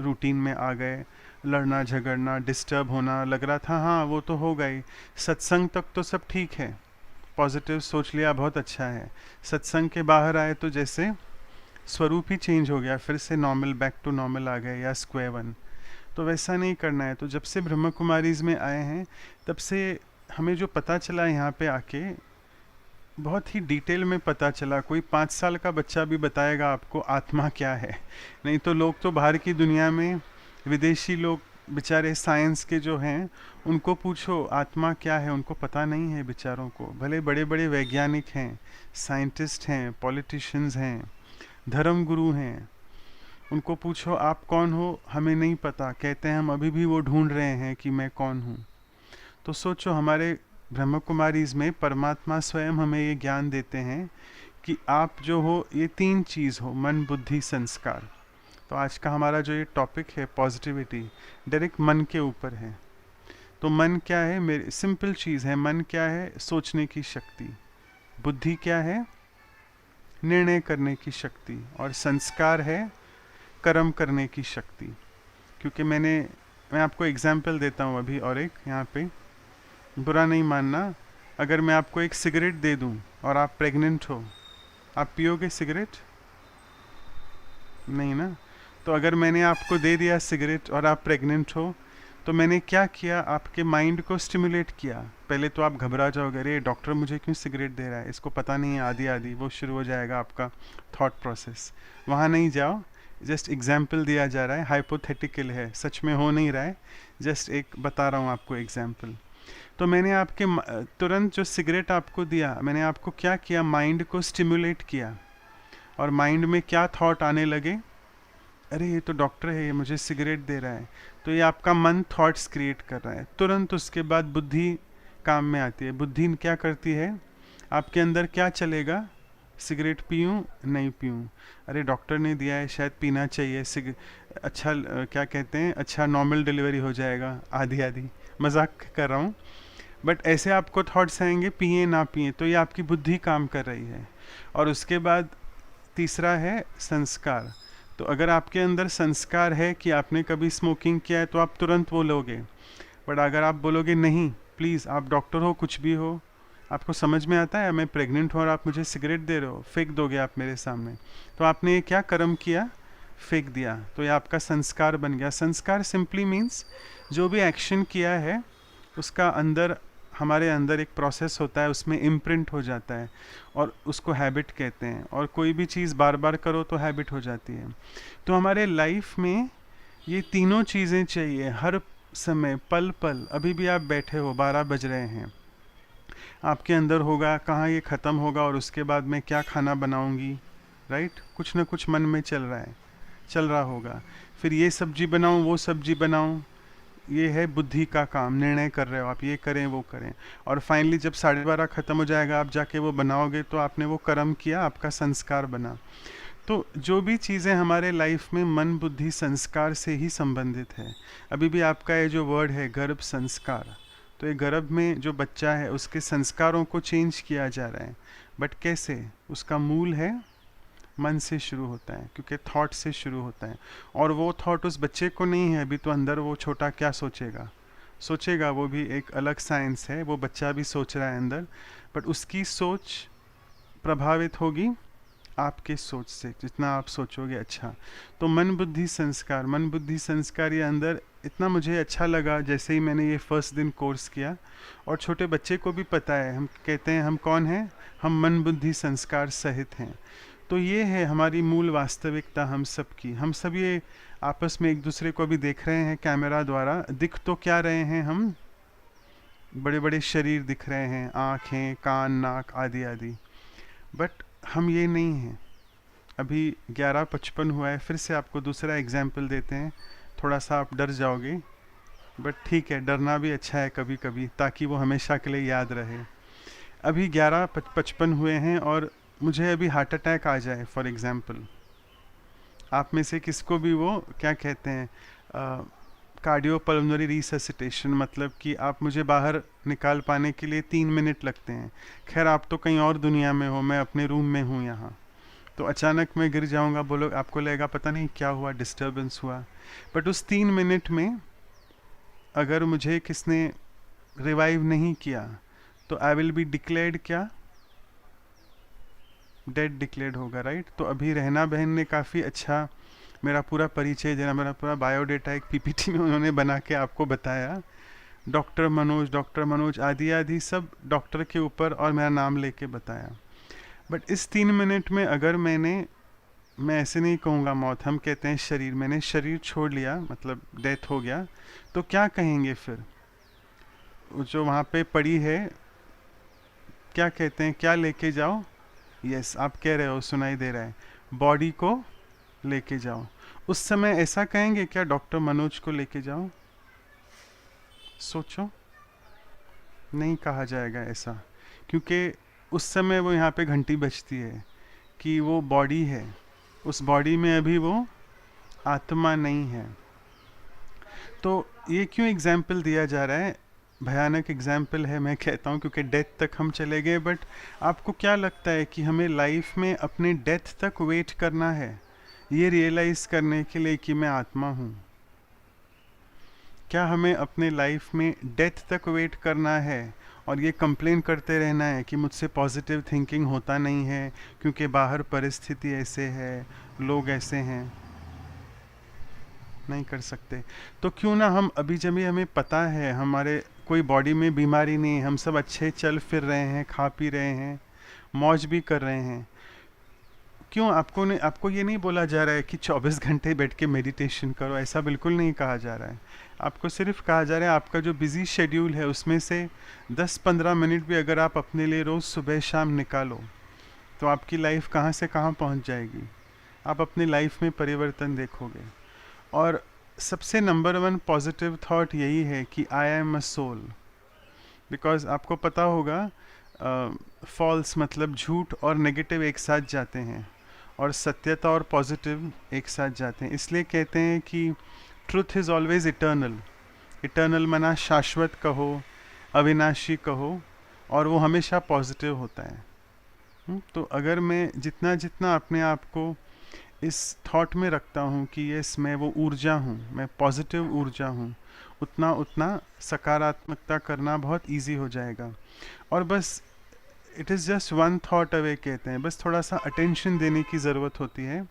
रूटीन में आ गए, लड़ना झगड़ना, डिस्टर्ब होना, लग रहा था हाँ वो तो हो गई। सत्संग तक तो सब ठीक है, पॉजिटिव सोच लिया, बहुत अच्छा है। सत्संग के बाहर आए तो जैसे स्वरूप ही चेंज हो गया, फिर से नॉर्मल, बैक टू नॉर्मल आ गए या स्क्वायर वन। तो वैसा नहीं करना है। तो जब से ब्रह्म कुमारीज में आए हैं तब से हमें जो पता चला यहाँ पे आके, बहुत ही डिटेल में पता चला। कोई 5 साल का बच्चा भी बताएगा आपको आत्मा क्या है। नहीं तो लोग तो बाहर की दुनिया में, विदेशी लोग बेचारे साइंस के जो हैं, उनको पूछो आत्मा क्या है, उनको पता नहीं है बेचारों को। भले बड़े बड़े वैज्ञानिक हैं, साइंटिस्ट हैं, पॉलिटिशियंस हैं, धर्मगुरु हैं, उनको पूछो आप कौन हो, हमें नहीं पता, कहते हैं हम अभी भी वो ढूंढ रहे हैं कि मैं कौन हूँ। तो सोचो हमारे ब्रह्म कुमारीज में परमात्मा स्वयं हमें ये ज्ञान देते हैं कि आप जो हो ये 3 चीज़ हो, मन बुद्धि संस्कार। तो आज का हमारा जो ये टॉपिक है पॉजिटिविटी, डायरेक्ट मन के ऊपर है। तो मन क्या है, मेरी सिंपल चीज़ है। मन क्या है, सोचने की शक्ति। बुद्धि क्या है, निर्णय करने की शक्ति। और संस्कार है कर्म करने की शक्ति। क्योंकि मैं आपको एग्जाम्पल देता हूँ अभी, और एक यहाँ पे बुरा नहीं मानना, अगर मैं आपको एक सिगरेट दे दूँ और आप प्रेग्नेंट हो, आप पियोगे सिगरेट? नहीं ना। तो अगर मैंने आपको दे दिया सिगरेट और आप प्रेग्नेंट हो, तो मैंने क्या किया, आपके माइंड को स्टिमुलेट किया। पहले तो आप घबरा जाओगे, अरे डॉक्टर मुझे क्यों सिगरेट दे रहा है, इसको पता नहीं है, आदि आदि वो शुरू हो जाएगा आपका थॉट प्रोसेस। वहाँ नहीं जाओ, जस्ट एग्जाम्पल दिया जा रहा है, हाइपोथेटिकल है, सच में हो नहीं रहा है, जस्ट एक बता रहा हूँ आपको एग्जाम्पल। तो मैंने आपके तुरंत जो सिगरेट आपको दिया, मैंने आपको क्या किया, माइंड को स्टिमुलेट किया। और माइंड में क्या थॉट आने लगे, अरे ये तो डॉक्टर है, ये मुझे सिगरेट दे रहा है। तो ये आपका मन थॉट्स क्रिएट कर रहा है। तुरंत उसके बाद बुद्धि काम में आती है। बुद्धि क्या करती है, आपके अंदर क्या चलेगा, सिगरेट पीऊँ नहीं पीऊँ, अरे डॉक्टर ने दिया है शायद पीना चाहिए, अच्छा क्या कहते हैं, अच्छा नॉर्मल डिलीवरी हो जाएगा, आदि आदि। मजाक कर रहा हूँ, बट ऐसे आपको थॉट्स आएंगे, पिए ना पिए। तो ये आपकी बुद्धि काम कर रही है। और उसके बाद तीसरा है संस्कार। तो अगर आपके अंदर संस्कार है कि आपने कभी स्मोकिंग किया है, तो आप तुरंत वो लोगे। बट अगर आप बोलोगे नहीं, प्लीज़ आप डॉक्टर हो, कुछ भी हो, आपको समझ में आता है मैं प्रेग्नेंट हूँ और आप मुझे सिगरेट दे रहे हो, फेंक दोगे आप मेरे सामने। तो आपने ये क्या कर्म किया, फेंक दिया। तो ये आपका संस्कार बन गया। संस्कार सिंपली मीन्स जो भी एक्शन किया है उसका अंदर, हमारे अंदर एक प्रोसेस होता है, उसमें इम्प्रिंट हो जाता है और उसको हैबिट कहते हैं। और कोई भी चीज़ बार बार करो तो हैबिट हो जाती है। तो हमारे लाइफ में ये तीनों चीज़ें चाहिए हर समय, पल पल। अभी भी आप बैठे हो, 12 बज रहे हैं, आपके अंदर होगा कहाँ ये ख़त्म होगा और उसके बाद मैं क्या खाना बनाऊंगी, राइट? कुछ ना कुछ मन में चल रहा होगा। फिर ये सब्जी बनाऊं, वो सब्जी बनाऊं, ये है बुद्धि का काम। निर्णय कर रहे हो आप, ये करें वो करें। और फाइनली जब 12:30 ख़त्म हो जाएगा, आप जाके वो बनाओगे, तो आपने वो कर्म किया, आपका संस्कार बना। तो जो भी चीज़ें हमारे लाइफ में मन बुद्धि संस्कार से ही संबंधित है। अभी भी आपका ये जो वर्ड है गर्भ संस्कार, तो ये गर्भ में जो बच्चा है उसके संस्कारों को चेंज किया जा रहा है। बट कैसे, उसका मूल है मन से शुरू होता है, क्योंकि थॉट से शुरू होता है। और वो थॉट उस बच्चे को नहीं है, अभी तो अंदर वो छोटा क्या सोचेगा, वो भी एक अलग साइंस है, वो बच्चा भी सोच रहा है अंदर। बट उसकी सोच प्रभावित होगी आपके सोच से, जितना आप सोचोगे अच्छा। तो मन बुद्धि संस्कार ये अंदर इतना मुझे अच्छा लगा जैसे ही मैंने ये फर्स्ट दिन कोर्स किया। और छोटे बच्चे को भी पता है, हम कहते हैं हम कौन हैं, हम मन बुद्धि संस्कार सहित हैं। तो ये है हमारी मूल वास्तविकता हम सब की। हम सब ये आपस में एक दूसरे को भी देख रहे हैं कैमरा द्वारा। दिख तो क्या रहे हैं, हम बड़े बड़े शरीर दिख रहे हैं, आँखें, कान, नाक आदि आदि। बट हम ये नहीं हैं, अभी 11:55 हुआ है, फिर से आपको दूसरा एग्जाम्पल देते हैं। थोड़ा सा आप डर जाओगे, बट ठीक है, डरना भी अच्छा है कभी कभी, ताकि वो हमेशा के लिए याद रहे। अभी 11:55 हुए हैं और मुझे अभी हार्ट अटैक आ जाए फॉर एग्ज़ाम्पल, आप में से किसको भी वो क्या कहते हैं, कार्डियोपल्मोनरी रिससिटेशन, मतलब कि आप मुझे बाहर निकाल पाने के लिए 3 मिनट लगते हैं। खैर आप तो कहीं और दुनिया में हो, मैं अपने रूम में हूँ यहाँ, तो अचानक मैं गिर जाऊँगा, बोलो आपको लगेगा पता नहीं क्या हुआ, डिस्टर्बेंस हुआ। बट उस 3 मिनट में अगर मुझे किसने रिवाइव नहीं किया तो आई विल बी डिक्लेयर्ड क्या, डेड डिक्लेयर्ड होगा, राइट। तो अभी रहना बहन ने काफ़ी अच्छा मेरा पूरा परिचय देना, मेरा पूरा बायोडेटा एक पीपीटी में उन्होंने बना के आपको बताया, डॉक्टर मनोज आदि आदि सब डॉक्टर के ऊपर, और मेरा नाम लेके बताया। बट इस 3 मिनट में अगर मैं ऐसे नहीं कहूँगा मौत, हम कहते हैं शरीर, मैंने शरीर छोड़ लिया, मतलब डेथ हो गया, तो क्या कहेंगे फिर? जो वहाँ पे पड़ी है क्या कहते हैं, क्या लेके जाओ? यस, आप कह रहे हो, सुनाई दे रहा है, बॉडी को लेके जाओ। उस समय ऐसा कहेंगे क्या, डॉक्टर मनोज को लेके जाओ? सोचो, नहीं कहा जाएगा ऐसा, क्योंकि उस समय वो यहाँ पे घंटी बजती है कि वो बॉडी है, उस बॉडी में अभी वो आत्मा नहीं है। तो ये क्यों एग्जाम्पल दिया जा रहा है? भयानक एग्जाम्पल है मैं कहता हूँ, क्योंकि डेथ तक हम चले गए। बट आपको क्या लगता है कि हमें लाइफ में अपने डेथ तक वेट करना है ये रियलाइज़ करने के लिए कि मैं आत्मा हूँ? क्या हमें अपने लाइफ में डेथ तक वेट करना है और ये कंप्लेन करते रहना है कि मुझसे पॉजिटिव थिंकिंग होता नहीं है क्योंकि बाहर परिस्थिति ऐसे है, लोग ऐसे हैं? नहीं कर सकते। तो क्यों ना हम अभी, जब हमें पता है हमारे कोई बॉडी में बीमारी नहीं, हम सब अच्छे चल फिर रहे हैं, खा पी रहे हैं, मौज भी कर रहे हैं, क्यों आपको ये नहीं बोला जा रहा है कि 24 घंटे बैठ के मेडिटेशन करो, ऐसा बिल्कुल नहीं कहा जा रहा है। आपको सिर्फ कहा जा रहा है आपका जो बिजी शेड्यूल है उसमें से 10-15 मिनट भी अगर आप अपने लिए रोज़ सुबह शाम निकालो तो आपकी लाइफ कहाँ से कहाँ पहुँच जाएगी। आप अपनी लाइफ में परिवर्तन देखोगे। और सबसे नंबर 1 पॉजिटिव थॉट यही है कि I am a soul. Because आपको पता होगा फॉल्स मतलब झूठ और नेगेटिव एक साथ जाते हैं, और सत्यता और पॉजिटिव एक साथ जाते हैं। इसलिए कहते हैं कि truth is always eternal. Eternal मना शाश्वत कहो, अविनाशी कहो, और वो हमेशा पॉजिटिव होता है। तो अगर मैं जितना जितना अपने आप को इस थॉट में रखता हूँ कि यस मैं वो ऊर्जा हूँ, मैं पॉजिटिव ऊर्जा हूँ, उतना उतना सकारात्मकता करना बहुत इजी हो जाएगा। और बस it is just 1 thought away कहते हैं, बस थोड़ा सा अटेंशन देने की ज़रूरत होती है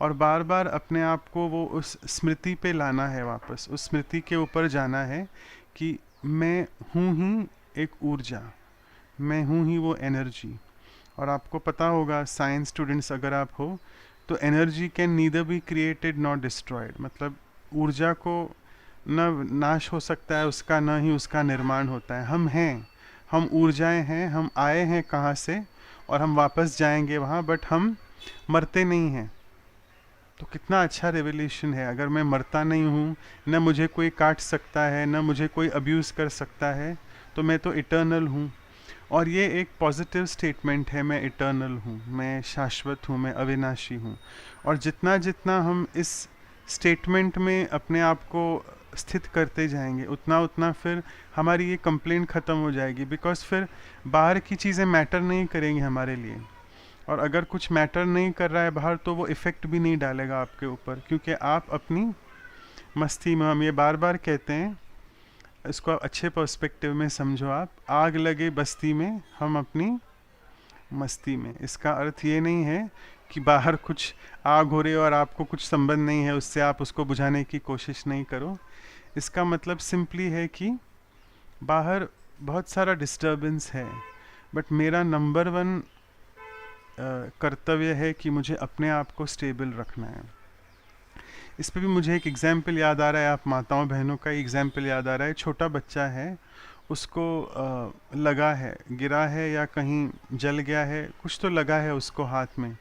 और बार बार अपने आप को वो उस स्मृति पे लाना है, वापस उस स्मृति के ऊपर जाना है कि मैं हूँ ही एक ऊर्जा, मैं हूँ ही वो एनर्जी। और आपको पता होगा साइंस स्टूडेंट्स अगर आप हो तो energy can neither be created not destroyed, मतलब ऊर्जा को न नाश हो सकता है उसका, न ही उसका निर्माण होता है। हम हैं, हम ऊर्जाएं हैं, हम आए हैं कहाँ से और हम वापस जाएंगे वहाँ, बट हम मरते नहीं हैं। तो कितना अच्छा रेवल्यूशन है, अगर मैं मरता नहीं हूँ, न मुझे कोई काट सकता है, न मुझे कोई अब्यूज़ कर सकता है, तो मैं तो इटर्नल हूँ। और ये एक पॉजिटिव स्टेटमेंट है, मैं इटर्नल हूँ, मैं शाश्वत हूँ, मैं अविनाशी हूँ। और जितना जितना हम इस स्टेटमेंट में अपने आप को स्थित करते जाएंगे उतना उतना फिर हमारी ये कंप्लेंट ख़त्म हो जाएगी। बिकॉज फिर बाहर की चीज़ें मैटर नहीं करेंगी हमारे लिए, और अगर कुछ मैटर नहीं कर रहा है बाहर तो वो इफ़ेक्ट भी नहीं डालेगा आपके ऊपर, क्योंकि आप अपनी मस्ती में, हम ये बार बार कहते हैं, इसको अच्छे पर्सपेक्टिव में समझो आप, आग लगे बस्ती में हम अपनी मस्ती में। इसका अर्थ ये नहीं है कि बाहर कुछ आग हो रही है और आपको कुछ संबंध नहीं है उससे, आप उसको बुझाने की कोशिश नहीं करो। इसका मतलब सिंपली है कि बाहर बहुत सारा डिस्टर्बेंस है, बट मेरा नंबर 1 कर्तव्य है कि मुझे अपने आप को स्टेबल रखना है। इस पे भी मुझे एक एग्जाम्पल याद आ रहा है, आप माताओं बहनों का एग्जाम्पल याद आ रहा है। छोटा बच्चा है, उसको लगा है, गिरा है या कहीं जल गया है, कुछ तो लगा है उसको हाथ में,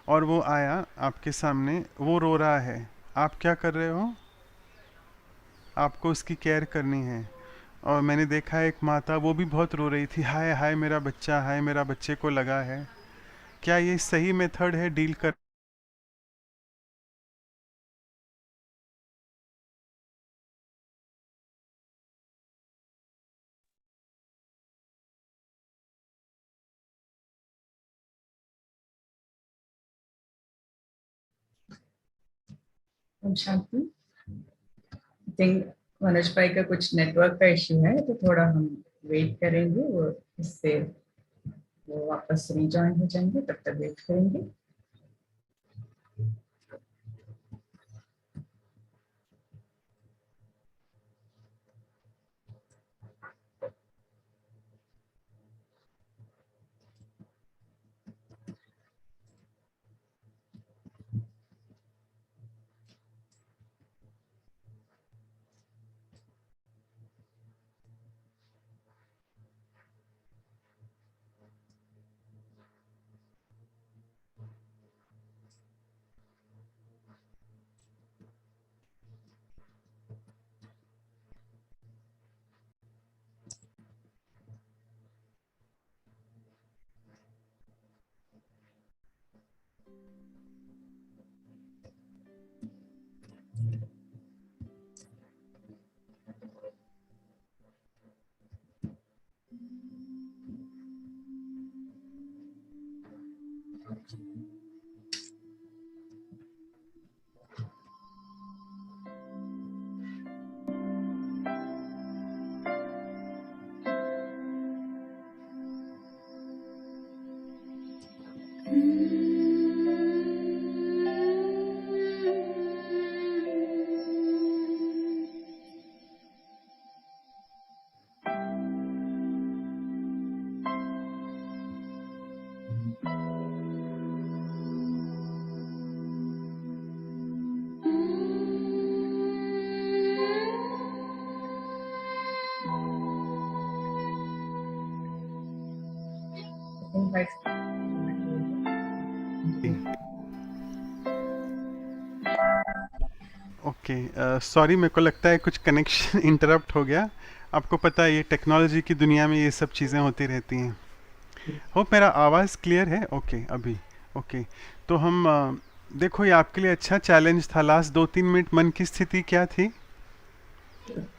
और वो आया आपके सामने, वो रो रहा है, आप क्या कर रहे हो? आपको उसकी केयर करनी है। और मैंने देखा है एक माता, वो भी बहुत रो रही थी, हाय हाय मेरा बच्चा, हाय मेरा बच्चे को लगा है। क्या ये सही मेथड है डील कर? ओम शांति। थिंक मनोज भाई का कुछ नेटवर्क का इश्यू है, तो थोड़ा हम वेट करेंगे, वो इससे वो वापस रिजॉइन हो जाएंगे, तब तक वेट करेंगे। ओके, सॉरी, मेरे को लगता है कुछ कनेक्शन इंटरप्ट हो गया। आपको पता है ये टेक्नोलॉजी की दुनिया में ये सब चीज़ें होती रहती हैं। होप मेरा आवाज़ क्लियर है? ओके अभी ओके। तो हम देखो, ये आपके लिए अच्छा चैलेंज था। लास्ट 2-3 मिनट मन की स्थिति क्या थी?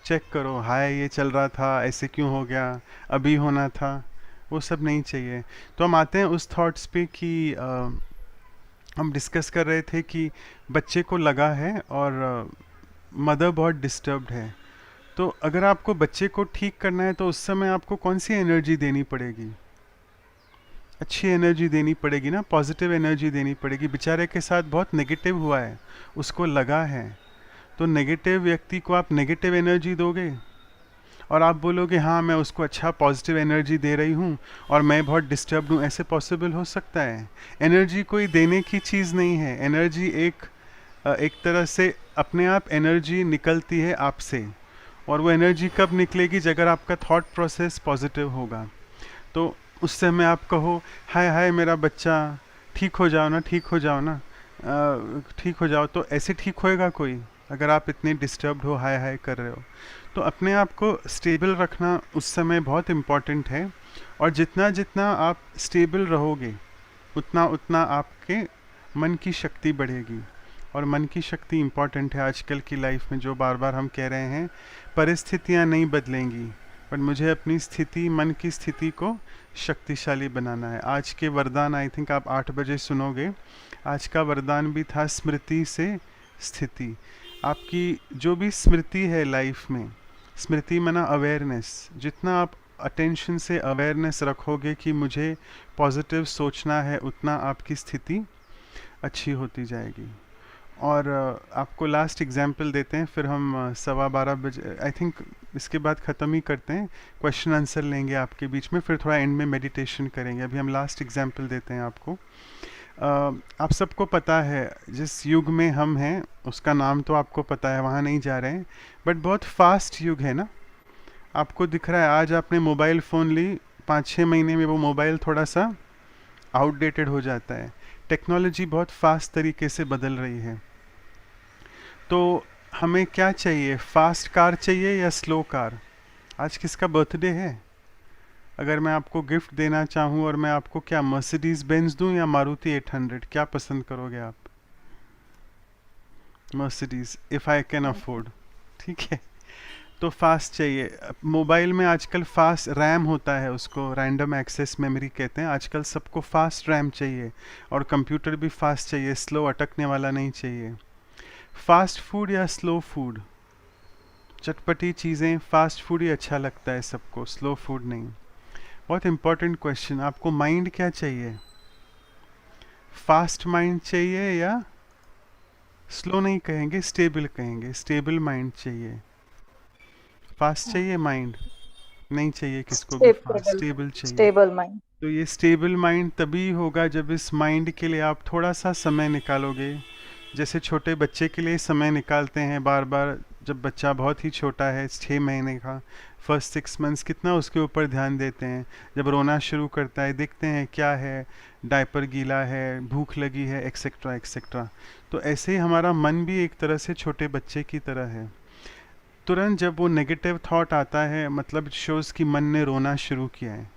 चेक करो, हाय ये चल रहा था, ऐसे क्यों हो गया, अभी होना था, वो सब नहीं चाहिए। तो हम आते हैं उस थॉट्स पे कि हम डिस्कस कर रहे थे कि बच्चे को लगा है और मदर बहुत डिस्टर्ब्ड है। तो अगर आपको बच्चे को ठीक करना है तो उस समय आपको कौन सी एनर्जी देनी पड़ेगी? अच्छी एनर्जी देनी पड़ेगी ना, पॉजिटिव एनर्जी देनी पड़ेगी। बेचारे के साथ बहुत नेगेटिव हुआ है, उसको लगा है, तो नेगेटिव व्यक्ति को आप नेगेटिव एनर्जी दोगे और आप बोलोगे हाँ मैं उसको अच्छा पॉजिटिव एनर्जी दे रही हूँ और मैं बहुत डिस्टर्ब्ड हूँ, ऐसे पॉसिबल हो सकता है? एनर्जी कोई देने की चीज़ नहीं है। एनर्जी एक तरह से अपने आप एनर्जी निकलती है आपसे, और वो एनर्जी कब निकलेगी? अगर आपका थॉट प्रोसेस पॉजिटिव होगा। तो उस समय आप कहो हाय हाय मेरा बच्चा, ठीक हो जाओ ना, ठीक हो जाओ ना, ठीक हो जाओ। तो ऐसे ठीक होएगा कोई अगर आप इतने डिस्टर्ब्ड हो, हाय हाय कर रहे हो? तो अपने आप को स्टेबल रखना उस समय बहुत इम्पॉर्टेंट है। और जितना जितना आप स्टेबल रहोगे उतना उतना आपके मन की शक्ति बढ़ेगी। और मन की शक्ति इम्पॉर्टेंट है आजकल की लाइफ में। जो बार बार हम कह रहे हैं, परिस्थितियाँ नहीं बदलेंगी, पर मुझे अपनी स्थिति, मन की स्थिति को शक्तिशाली बनाना है। आज के वरदान आई थिंक आप 8 बजे सुनोगे। आज का वरदान भी था स्मृति से स्थिति। आपकी जो भी स्मृति है लाइफ में, स्मृति मना अवेयरनेस, जितना आप अटेंशन से अवेयरनेस रखोगे कि मुझे पॉजिटिव सोचना है, उतना आपकी स्थिति अच्छी होती जाएगी। और आपको लास्ट एग्जाम्पल देते हैं, फिर हम 12:15 बजे आई थिंक इसके बाद ख़त्म ही करते हैं। क्वेश्चन आंसर लेंगे आपके बीच में, फिर थोड़ा एंड में मेडिटेशन करेंगे। अभी हम लास्ट एग्जाम्पल देते हैं आपको। आप सबको पता है जिस युग में हम हैं उसका नाम तो आपको पता है, वहाँ नहीं जा रहे हैं, बट बहुत फास्ट युग है ना। आपको दिख रहा है आज आपने मोबाइल फ़ोन ली, 5-6 महीने में वो मोबाइल थोड़ा सा आउटडेटेड हो जाता है। टेक्नोलॉजी बहुत फास्ट तरीके से बदल रही है। तो हमें क्या चाहिए, फास्ट कार चाहिए या स्लो कार? आज किसका बर्थडे है? अगर मैं आपको गिफ्ट देना चाहूँ और मैं आपको क्या मर्सिडीज बेंज दूँ या मारुति 800, क्या पसंद करोगे आप? Mercedes, if I can afford. ठीक है, तो फास्ट चाहिए। मोबाइल में आजकल फास्ट रैम होता है, उसको रैंडम एक्सेस मेमोरी कहते हैं। आजकल सबको फास्ट रैम चाहिए और कंप्यूटर भी फास्ट चाहिए, स्लो अटकने वाला नहीं चाहिए। फास्ट फूड या स्लो फूड? चटपटी चीज़ें, फास्ट फूड ही अच्छा लगता है सबको, स्लो फूड नहीं। बहुत इंपॉर्टेंट क्वेश्चन, आपको माइंड क्या चाहिए? फास्ट माइंड चाहिए या स्लो नहीं कहेंगे, स्टेबल कहेंगे, स्टेबल माइंड चाहिए? फास्ट चाहिए माइंड? नहीं चाहिए किसको भी फास्ट, स्टेबल स्टेबल चाहिए। Stable mind. तो ये स्टेबल माइंड तभी होगा जब इस माइंड के लिए आप थोड़ा सा समय निकालोगे। जैसे छोटे बच्चे के लिए समय निकालते हैं बार बार, जब बच्चा बहुत ही छोटा है, 6 महीने का, फर्स्ट 6 मंथ्स, कितना उसके ऊपर ध्यान देते हैं। जब रोना शुरू करता है देखते हैं क्या है, डायपर गीला है, भूख लगी है, एक्सेट्रा एक्सेट्रा। तो ऐसे ही हमारा मन भी एक तरह से छोटे बच्चे की तरह है। तुरंत जब वो नेगेटिव थॉट आता है, मतलब शोज़ कि मन ने रोना शुरू किया है,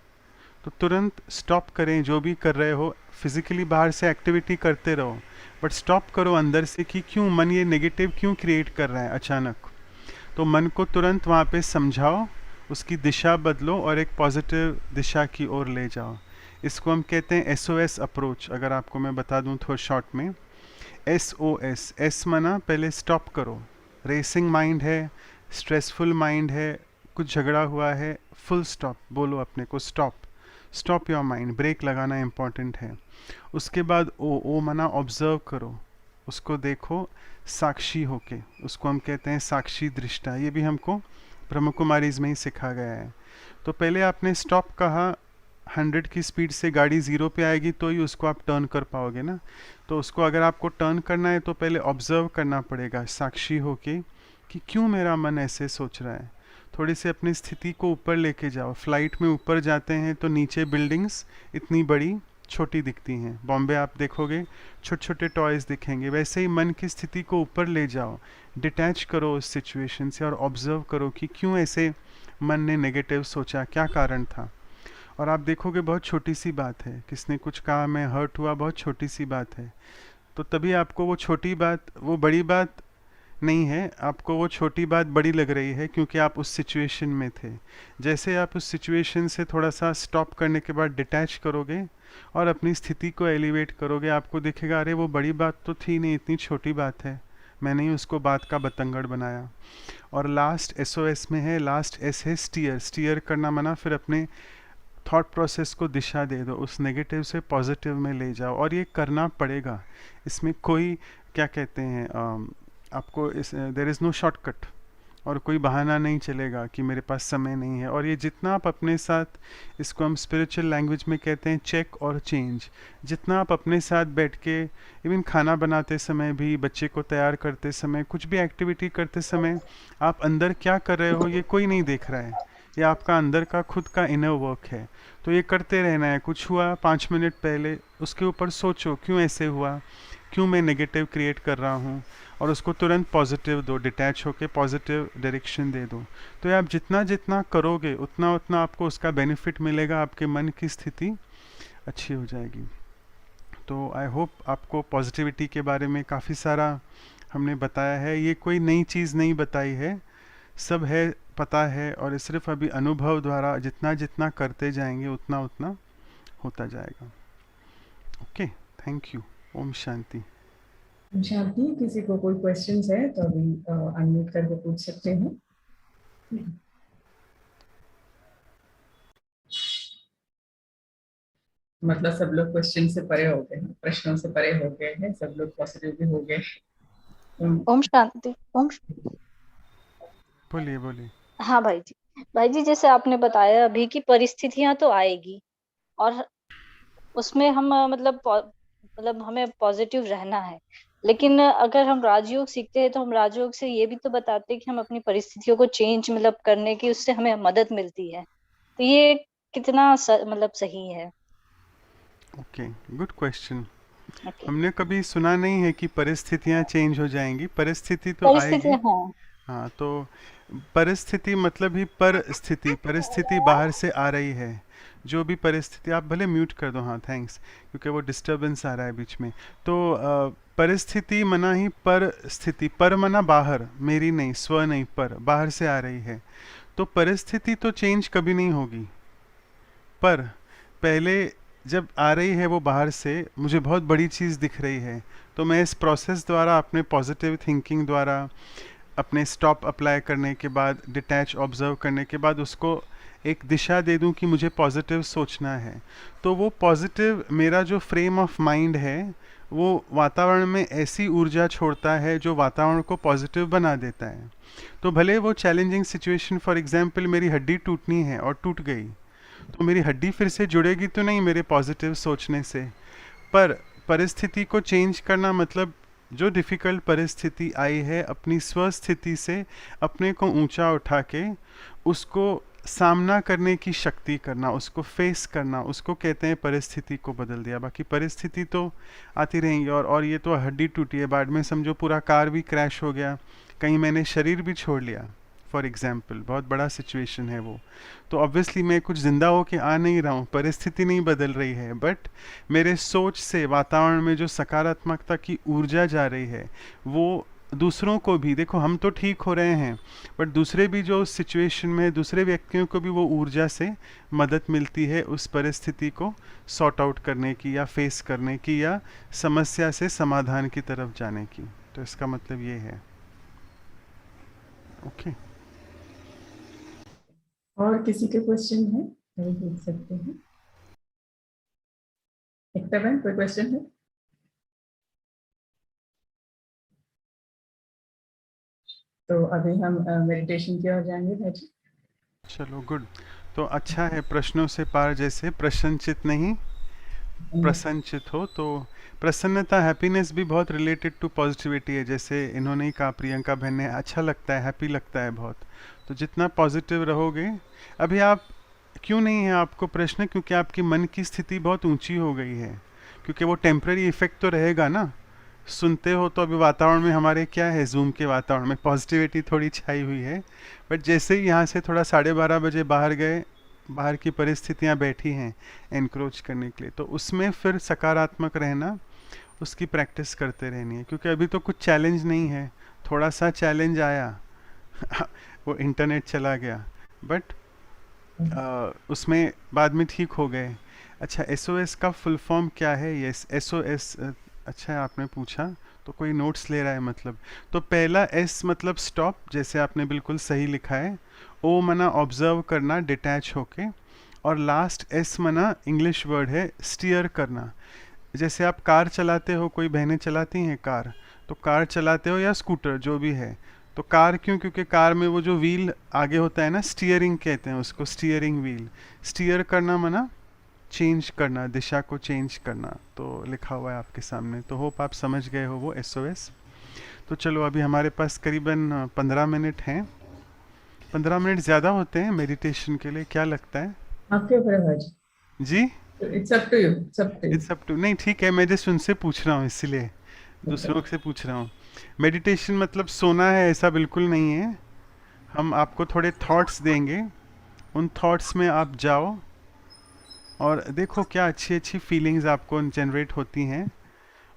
तो तुरंत स्टॉप करें। जो भी कर रहे हो, फिजिकली बाहर से एक्टिविटी करते रहो, बट स्टॉप करो अंदर से कि क्यों मन ये नेगेटिव क्यों क्रिएट कर रहा है अचानक। तो मन को तुरंत वहाँ पे समझाओ, उसकी दिशा बदलो और एक पॉजिटिव दिशा की ओर ले जाओ। इसको हम कहते हैं SOS अप्रोच। अगर आपको मैं बता दूँ थोड़ा शॉर्ट में, SOS, एस मना पहले स्टॉप करो। रेसिंग माइंड है, स्ट्रेसफुल माइंड है, कुछ झगड़ा हुआ है, फुल स्टॉप बोलो अपने को, stop, stop your mind, break लगाना इम्पॉर्टेंट है। उसके बाद ओ मना ऑब्जर्व करो, उसको देखो साक्षी होके, उसको हम कहते हैं साक्षी दृष्टा। ये भी हमको ब्रह्म कुमारीज में ही सिखा गया है। तो पहले आपने स्टॉप कहा, 100 की स्पीड से गाड़ी 0 पे आएगी तो ही उसको आप टर्न कर पाओगे ना। तो उसको अगर आपको टर्न करना है तो पहले ऑब्जर्व करना पड़ेगा साक्षी होके कि क्यों मेरा मन ऐसे सोच रहा है। थोड़ी सी अपनी स्थिति को ऊपर लेके जाओ। फ्लाइट में ऊपर जाते हैं तो नीचे बिल्डिंग्स इतनी बड़ी छोटी दिखती हैं, बॉम्बे आप देखोगे छोटे छोटे टॉयज़ दिखेंगे। वैसे ही मन की स्थिति को ऊपर ले जाओ, डिटैच करो उस सिचुएशन से और ऑब्जर्व करो कि क्यों ऐसे मन ने नेगेटिव सोचा, क्या कारण था। और आप देखोगे बहुत छोटी सी बात है, किसने कुछ कहा, मैं हर्ट हुआ, बहुत छोटी सी बात है। तो तभी आपको वो छोटी बात, वो बड़ी बात नहीं है, आपको वो छोटी बात बड़ी लग रही है क्योंकि आप उस सिचुएशन में थे। जैसे आप उस सिचुएशन से थोड़ा सा स्टॉप करने के बाद डिटैच करोगे और अपनी स्थिति को एलिवेट करोगे, आपको दिखेगा अरे वो बड़ी बात तो थी नहीं, इतनी छोटी बात है, मैंने ही उसको बात का बतंगड़ बनाया। और लास्ट SOS में है, लास्ट S है स्टीयर। स्टीयर करना मना, फिर अपने थॉट प्रोसेस को दिशा दे दो, उस नेगेटिव से पॉजिटिव में ले जाओ। और ये करना पड़ेगा, इसमें कोई क्या कहते हैं आपको इस देयर इज़ नो शॉर्टकट और कोई बहाना नहीं चलेगा कि मेरे पास समय नहीं है। और ये जितना आप अपने साथ, इसको हम स्पिरिचुअल लैंग्वेज में कहते हैं चेक और चेंज, जितना आप अपने साथ बैठ के इवन खाना बनाते समय भी, बच्चे को तैयार करते समय, कुछ भी एक्टिविटी करते समय आप अंदर क्या कर रहे हो ये कोई नहीं देख रहा है, ये आपका अंदर का खुद का इनर वर्क है। तो ये करते रहना है। कुछ हुआ 5 मिनट पहले, उसके ऊपर सोचो क्यों ऐसे हुआ, क्यों मैं नेगेटिव क्रिएट कर रहा हूँ, और उसको तुरंत पॉजिटिव दो, डिटैच होके पॉजिटिव डायरेक्शन दे दो। तो ये आप जितना जितना करोगे उतना उतना आपको उसका बेनिफिट मिलेगा, आपके मन की स्थिति अच्छी हो जाएगी। तो आई होप आपको पॉजिटिविटी के बारे में काफ़ी सारा हमने बताया है। ये कोई नई चीज़ नहीं बताई है, सब है, पता है, और ये सिर्फ अभी अनुभव द्वारा जितना जितना करते जाएंगे उतना उतना होता जाएगा। Okay, thank you. ओम शांति। शांति, किसी को कोई क्वेश्चंस है तो अभी अनम्यूट करके पूछ सकते हैं। मतलब सब लोग क्वेश्चन से परे हो गए हैं, प्रश्नों से परे हो गए हैं, सब लोग पॉजिटिव भी हो गए। ओम शांति। बोलिए बोलिए। हाँ भाई जी जैसे आपने बताया अभी की परिस्थितियां तो आएगी और उसमें हम मतलब हमें पॉजिटिव रहना है, लेकिन अगर हम राजयोग सीखते हैं तो हम राजयोग से ये भी तो बताते हैं कि हम अपनी परिस्थितियों को चेंज करने की, उससे हमें मदद मिलती है। तो ये कितना मतलब सही है? Okay, good question. ओके। हमने कभी सुना नहीं है कि परिस्थितियां चेंज हो जाएंगी, परिस्थिति तो परिस्थिति, आएगी। हाँ। हाँ, तो परिस्थिति मतलब ही परिस्थिति, परिस्थिति बाहर से आ रही है। जो भी परिस्थिति, आप भले म्यूट कर दो, हाँ थैंक्स, क्योंकि वो डिस्टरबेंस आ रहा है बीच में। तो परिस्थिति मना ही परिस्थिति, पर मना बाहर, मेरी नहीं, स्व नहीं, पर बाहर से आ रही है। तो परिस्थिति तो चेंज कभी नहीं होगी, पर पहले जब आ रही है वो बाहर से, मुझे बहुत बड़ी चीज़ दिख रही है, तो मैं इस प्रोसेस द्वारा, अपने पॉजिटिव थिंकिंग द्वारा, अपने स्टॉप अप्लाई करने के बाद, डिटैच ऑब्जर्व करने के बाद उसको एक दिशा दे दूं कि मुझे पॉजिटिव सोचना है। तो वो पॉजिटिव, मेरा जो फ्रेम ऑफ माइंड है वो वातावरण में ऐसी ऊर्जा छोड़ता है जो वातावरण को पॉजिटिव बना देता है। तो भले वो चैलेंजिंग सिचुएशन, फॉर एग्जांपल मेरी हड्डी टूटनी है और टूट गई, तो मेरी हड्डी फिर से जुड़ेगी तो नहीं मेरे पॉजिटिव सोचने से, पर परिस्थिति को चेंज करना मतलब जो डिफ़िकल्ट परिस्थिति आई है, अपनी स्वस्थिति से अपने को ऊंचा उठा के उसको सामना करने की शक्ति करना, उसको फेस करना, उसको कहते हैं परिस्थिति को बदल दिया। बाकी परिस्थिति तो आती रहेंगी। और ये तो हड्डी टूटी है, बाद में समझो पूरा कार भी क्रैश हो गया, कहीं मैंने शरीर भी छोड़ लिया, फॉर एग्जाम्पल, बहुत बड़ा सिचुएशन है वो, तो ऑब्वियसली मैं कुछ ज़िंदा होके आ नहीं रहा हूँ, परिस्थिति नहीं बदल रही है, बट मेरे सोच से वातावरण में जो सकारात्मकता की ऊर्जा जा रही है वो दूसरों को भी, देखो हम तो ठीक हो रहे हैं, बट दूसरे भी जो सिचुएशन में, दूसरे व्यक्तियों को भी वो ऊर्जा से मदद मिलती है उस परिस्थिति को सॉर्ट आउट करने की, या फेस करने की, या समस्या से समाधान की तरफ जाने की। तो इसका मतलब ये है। ओके। और किसी के क्वेश्चन है वो पूछ सकते हैं। एकता बहन, कोई क्वेश्चन है? तो अभी हम मेडिटेशन की ओर जाएंगे भाजी। चलो, गुड। तो अच्छा है, प्रश्नों से पार, जैसे प्रश्नचित नहीं प्रसन्नचित हो। तो प्रसन्नता, हैप्पीनेस भी बहुत रिलेटेड टू पॉजिटिविटी है, जैसे इन्होंने ही कहा, प्रियंका बहन ने, अच्छा लगता है, हैप्पी लगता है बहुत। तो जितना पॉजिटिव रहोगे, अभी आप क्यों नहीं है आपको प्रश्न, क्योंकि आपकी मन की स्थिति बहुत ऊंची हो गई है, क्योंकि वो टेम्पररी इफेक्ट तो रहेगा ना। सुनते हो तो अभी वातावरण में हमारे क्या है, जूम के वातावरण में पॉजिटिविटी थोड़ी छाई हुई है, बट जैसे ही यहाँ से थोड़ा 12:30 बजे बाहर गए, बाहर की परिस्थितियाँ बैठी हैं एनक्रोच करने के लिए, तो उसमें फिर सकारात्मक रहना, उसकी प्रैक्टिस करते रहनी है, क्योंकि अभी तो कुछ चैलेंज नहीं है। थोड़ा सा चैलेंज आया वो इंटरनेट चला गया, बट उसमें बाद में ठीक हो गए। अच्छा, SOS का फुल फॉर्म क्या है? यस, SOS, अच्छा है आपने पूछा, तो कोई नोट्स ले रहा है मतलब। तो पहला S मतलब स्टॉप, जैसे आपने बिल्कुल सही लिखा है। O मना ऑब्जर्व करना, डिटैच होके, और लास्ट S मना इंग्लिश वर्ड है स्टीयर करना। जैसे आप कार चलाते हो, कोई बहनें चलाती हैं कार, तो कार चलाते हो या स्कूटर जो भी है, तो कार क्यों? क्योंकि कार में वो जो व्हील आगे होता है ना, स्टीयरिंग कहते हैं उसको, स्टीयरिंग व्हील। स्टीयर करना मना चेंज करना, दिशा को चेंज करना। तो लिखा हुआ है आपके सामने, तो होप आप समझ गए हो वो SOS। तो चलो, अभी हमारे पास करीबन 15 मिनट हैं। 15 मिनट ज़्यादा होते हैं मेडिटेशन के लिए, क्या लगता है आपके ऊपर है भाजी। जी? It's up to you, it's up to you. It's up to, नहीं ठीक है, मैं जस्ट उनसे पूछ रहा हूँ, इसीलिए दूसरों से पूछ रहा हूँ। मेडिटेशन मतलब सोना है ऐसा बिल्कुल नहीं है। हम आपको थोड़े थॉट्स देंगे, उन थॉट्स में आप जाओ और देखो क्या अच्छी अच्छी फीलिंग्स आपको जनरेट होती हैं।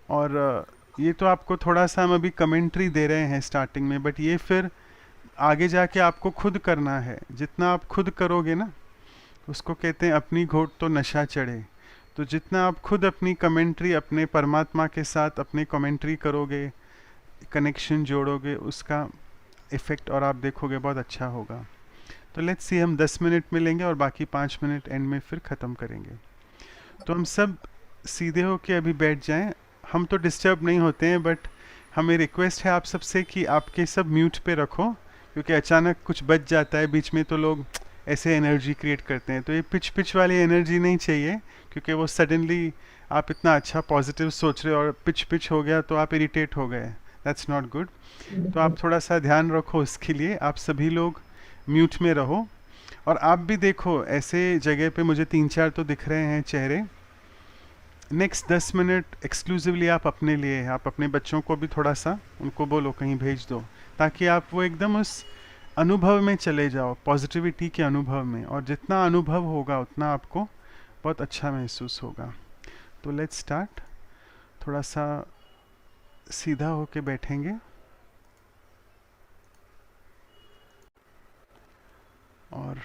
और ये तो आपको थोड़ा सा हम अभी कमेंट्री दे रहे हैं स्टार्टिंग में, बट ये फिर आगे जाके आपको खुद करना है। जितना आप खुद करोगे ना, उसको कहते हैं अपनी घोट तो नशा चढ़े। तो जितना आप खुद अपनी कमेंट्री अपने परमात्मा के साथ अपनी कमेंट्री करोगे, कनेक्शन जोड़ोगे, उसका इफ़ेक्ट और आप देखोगे बहुत अच्छा होगा। तो लेट्स सी, हम 10 मिनट मिलेंगे और बाकी 5 मिनट एंड में फिर ख़त्म करेंगे। तो हम सब सीधे होके अभी बैठ जाएं। हम तो डिस्टर्ब नहीं होते हैं, बट हमें रिक्वेस्ट है आप सबसे कि आपके सब म्यूट पे रखो, क्योंकि अचानक कुछ बच जाता है बीच में तो लोग ऐसे एनर्जी क्रिएट करते हैं। तो ये पिच वाली एनर्जी नहीं चाहिए, क्योंकि वो सडनली आप इतना अच्छा पॉजिटिव सोच रहे हो और पिच हो गया तो आप इरिटेट हो गए, दैट्स नॉट गुड। तो आप थोड़ा सा ध्यान रखो उसके लिए। आप सभी लोग म्यूट में रहो, और आप भी देखो ऐसे जगह पे मुझे 3-4 तो दिख रहे हैं चेहरे, नेक्स्ट 10 मिनट एक्सक्लूसिवली आप अपने लिए है, आप अपने बच्चों को भी थोड़ा सा उनको बोलो कहीं भेज दो, ताकि आप वो एकदम उस अनुभव में चले जाओ, पॉजिटिविटी के अनुभव में, और जितना अनुभव होगा उतना आपको बहुत अच्छा महसूस होगा। तो लेट्स स्टार्ट। थोड़ा सा सीधा होके बैठेंगे और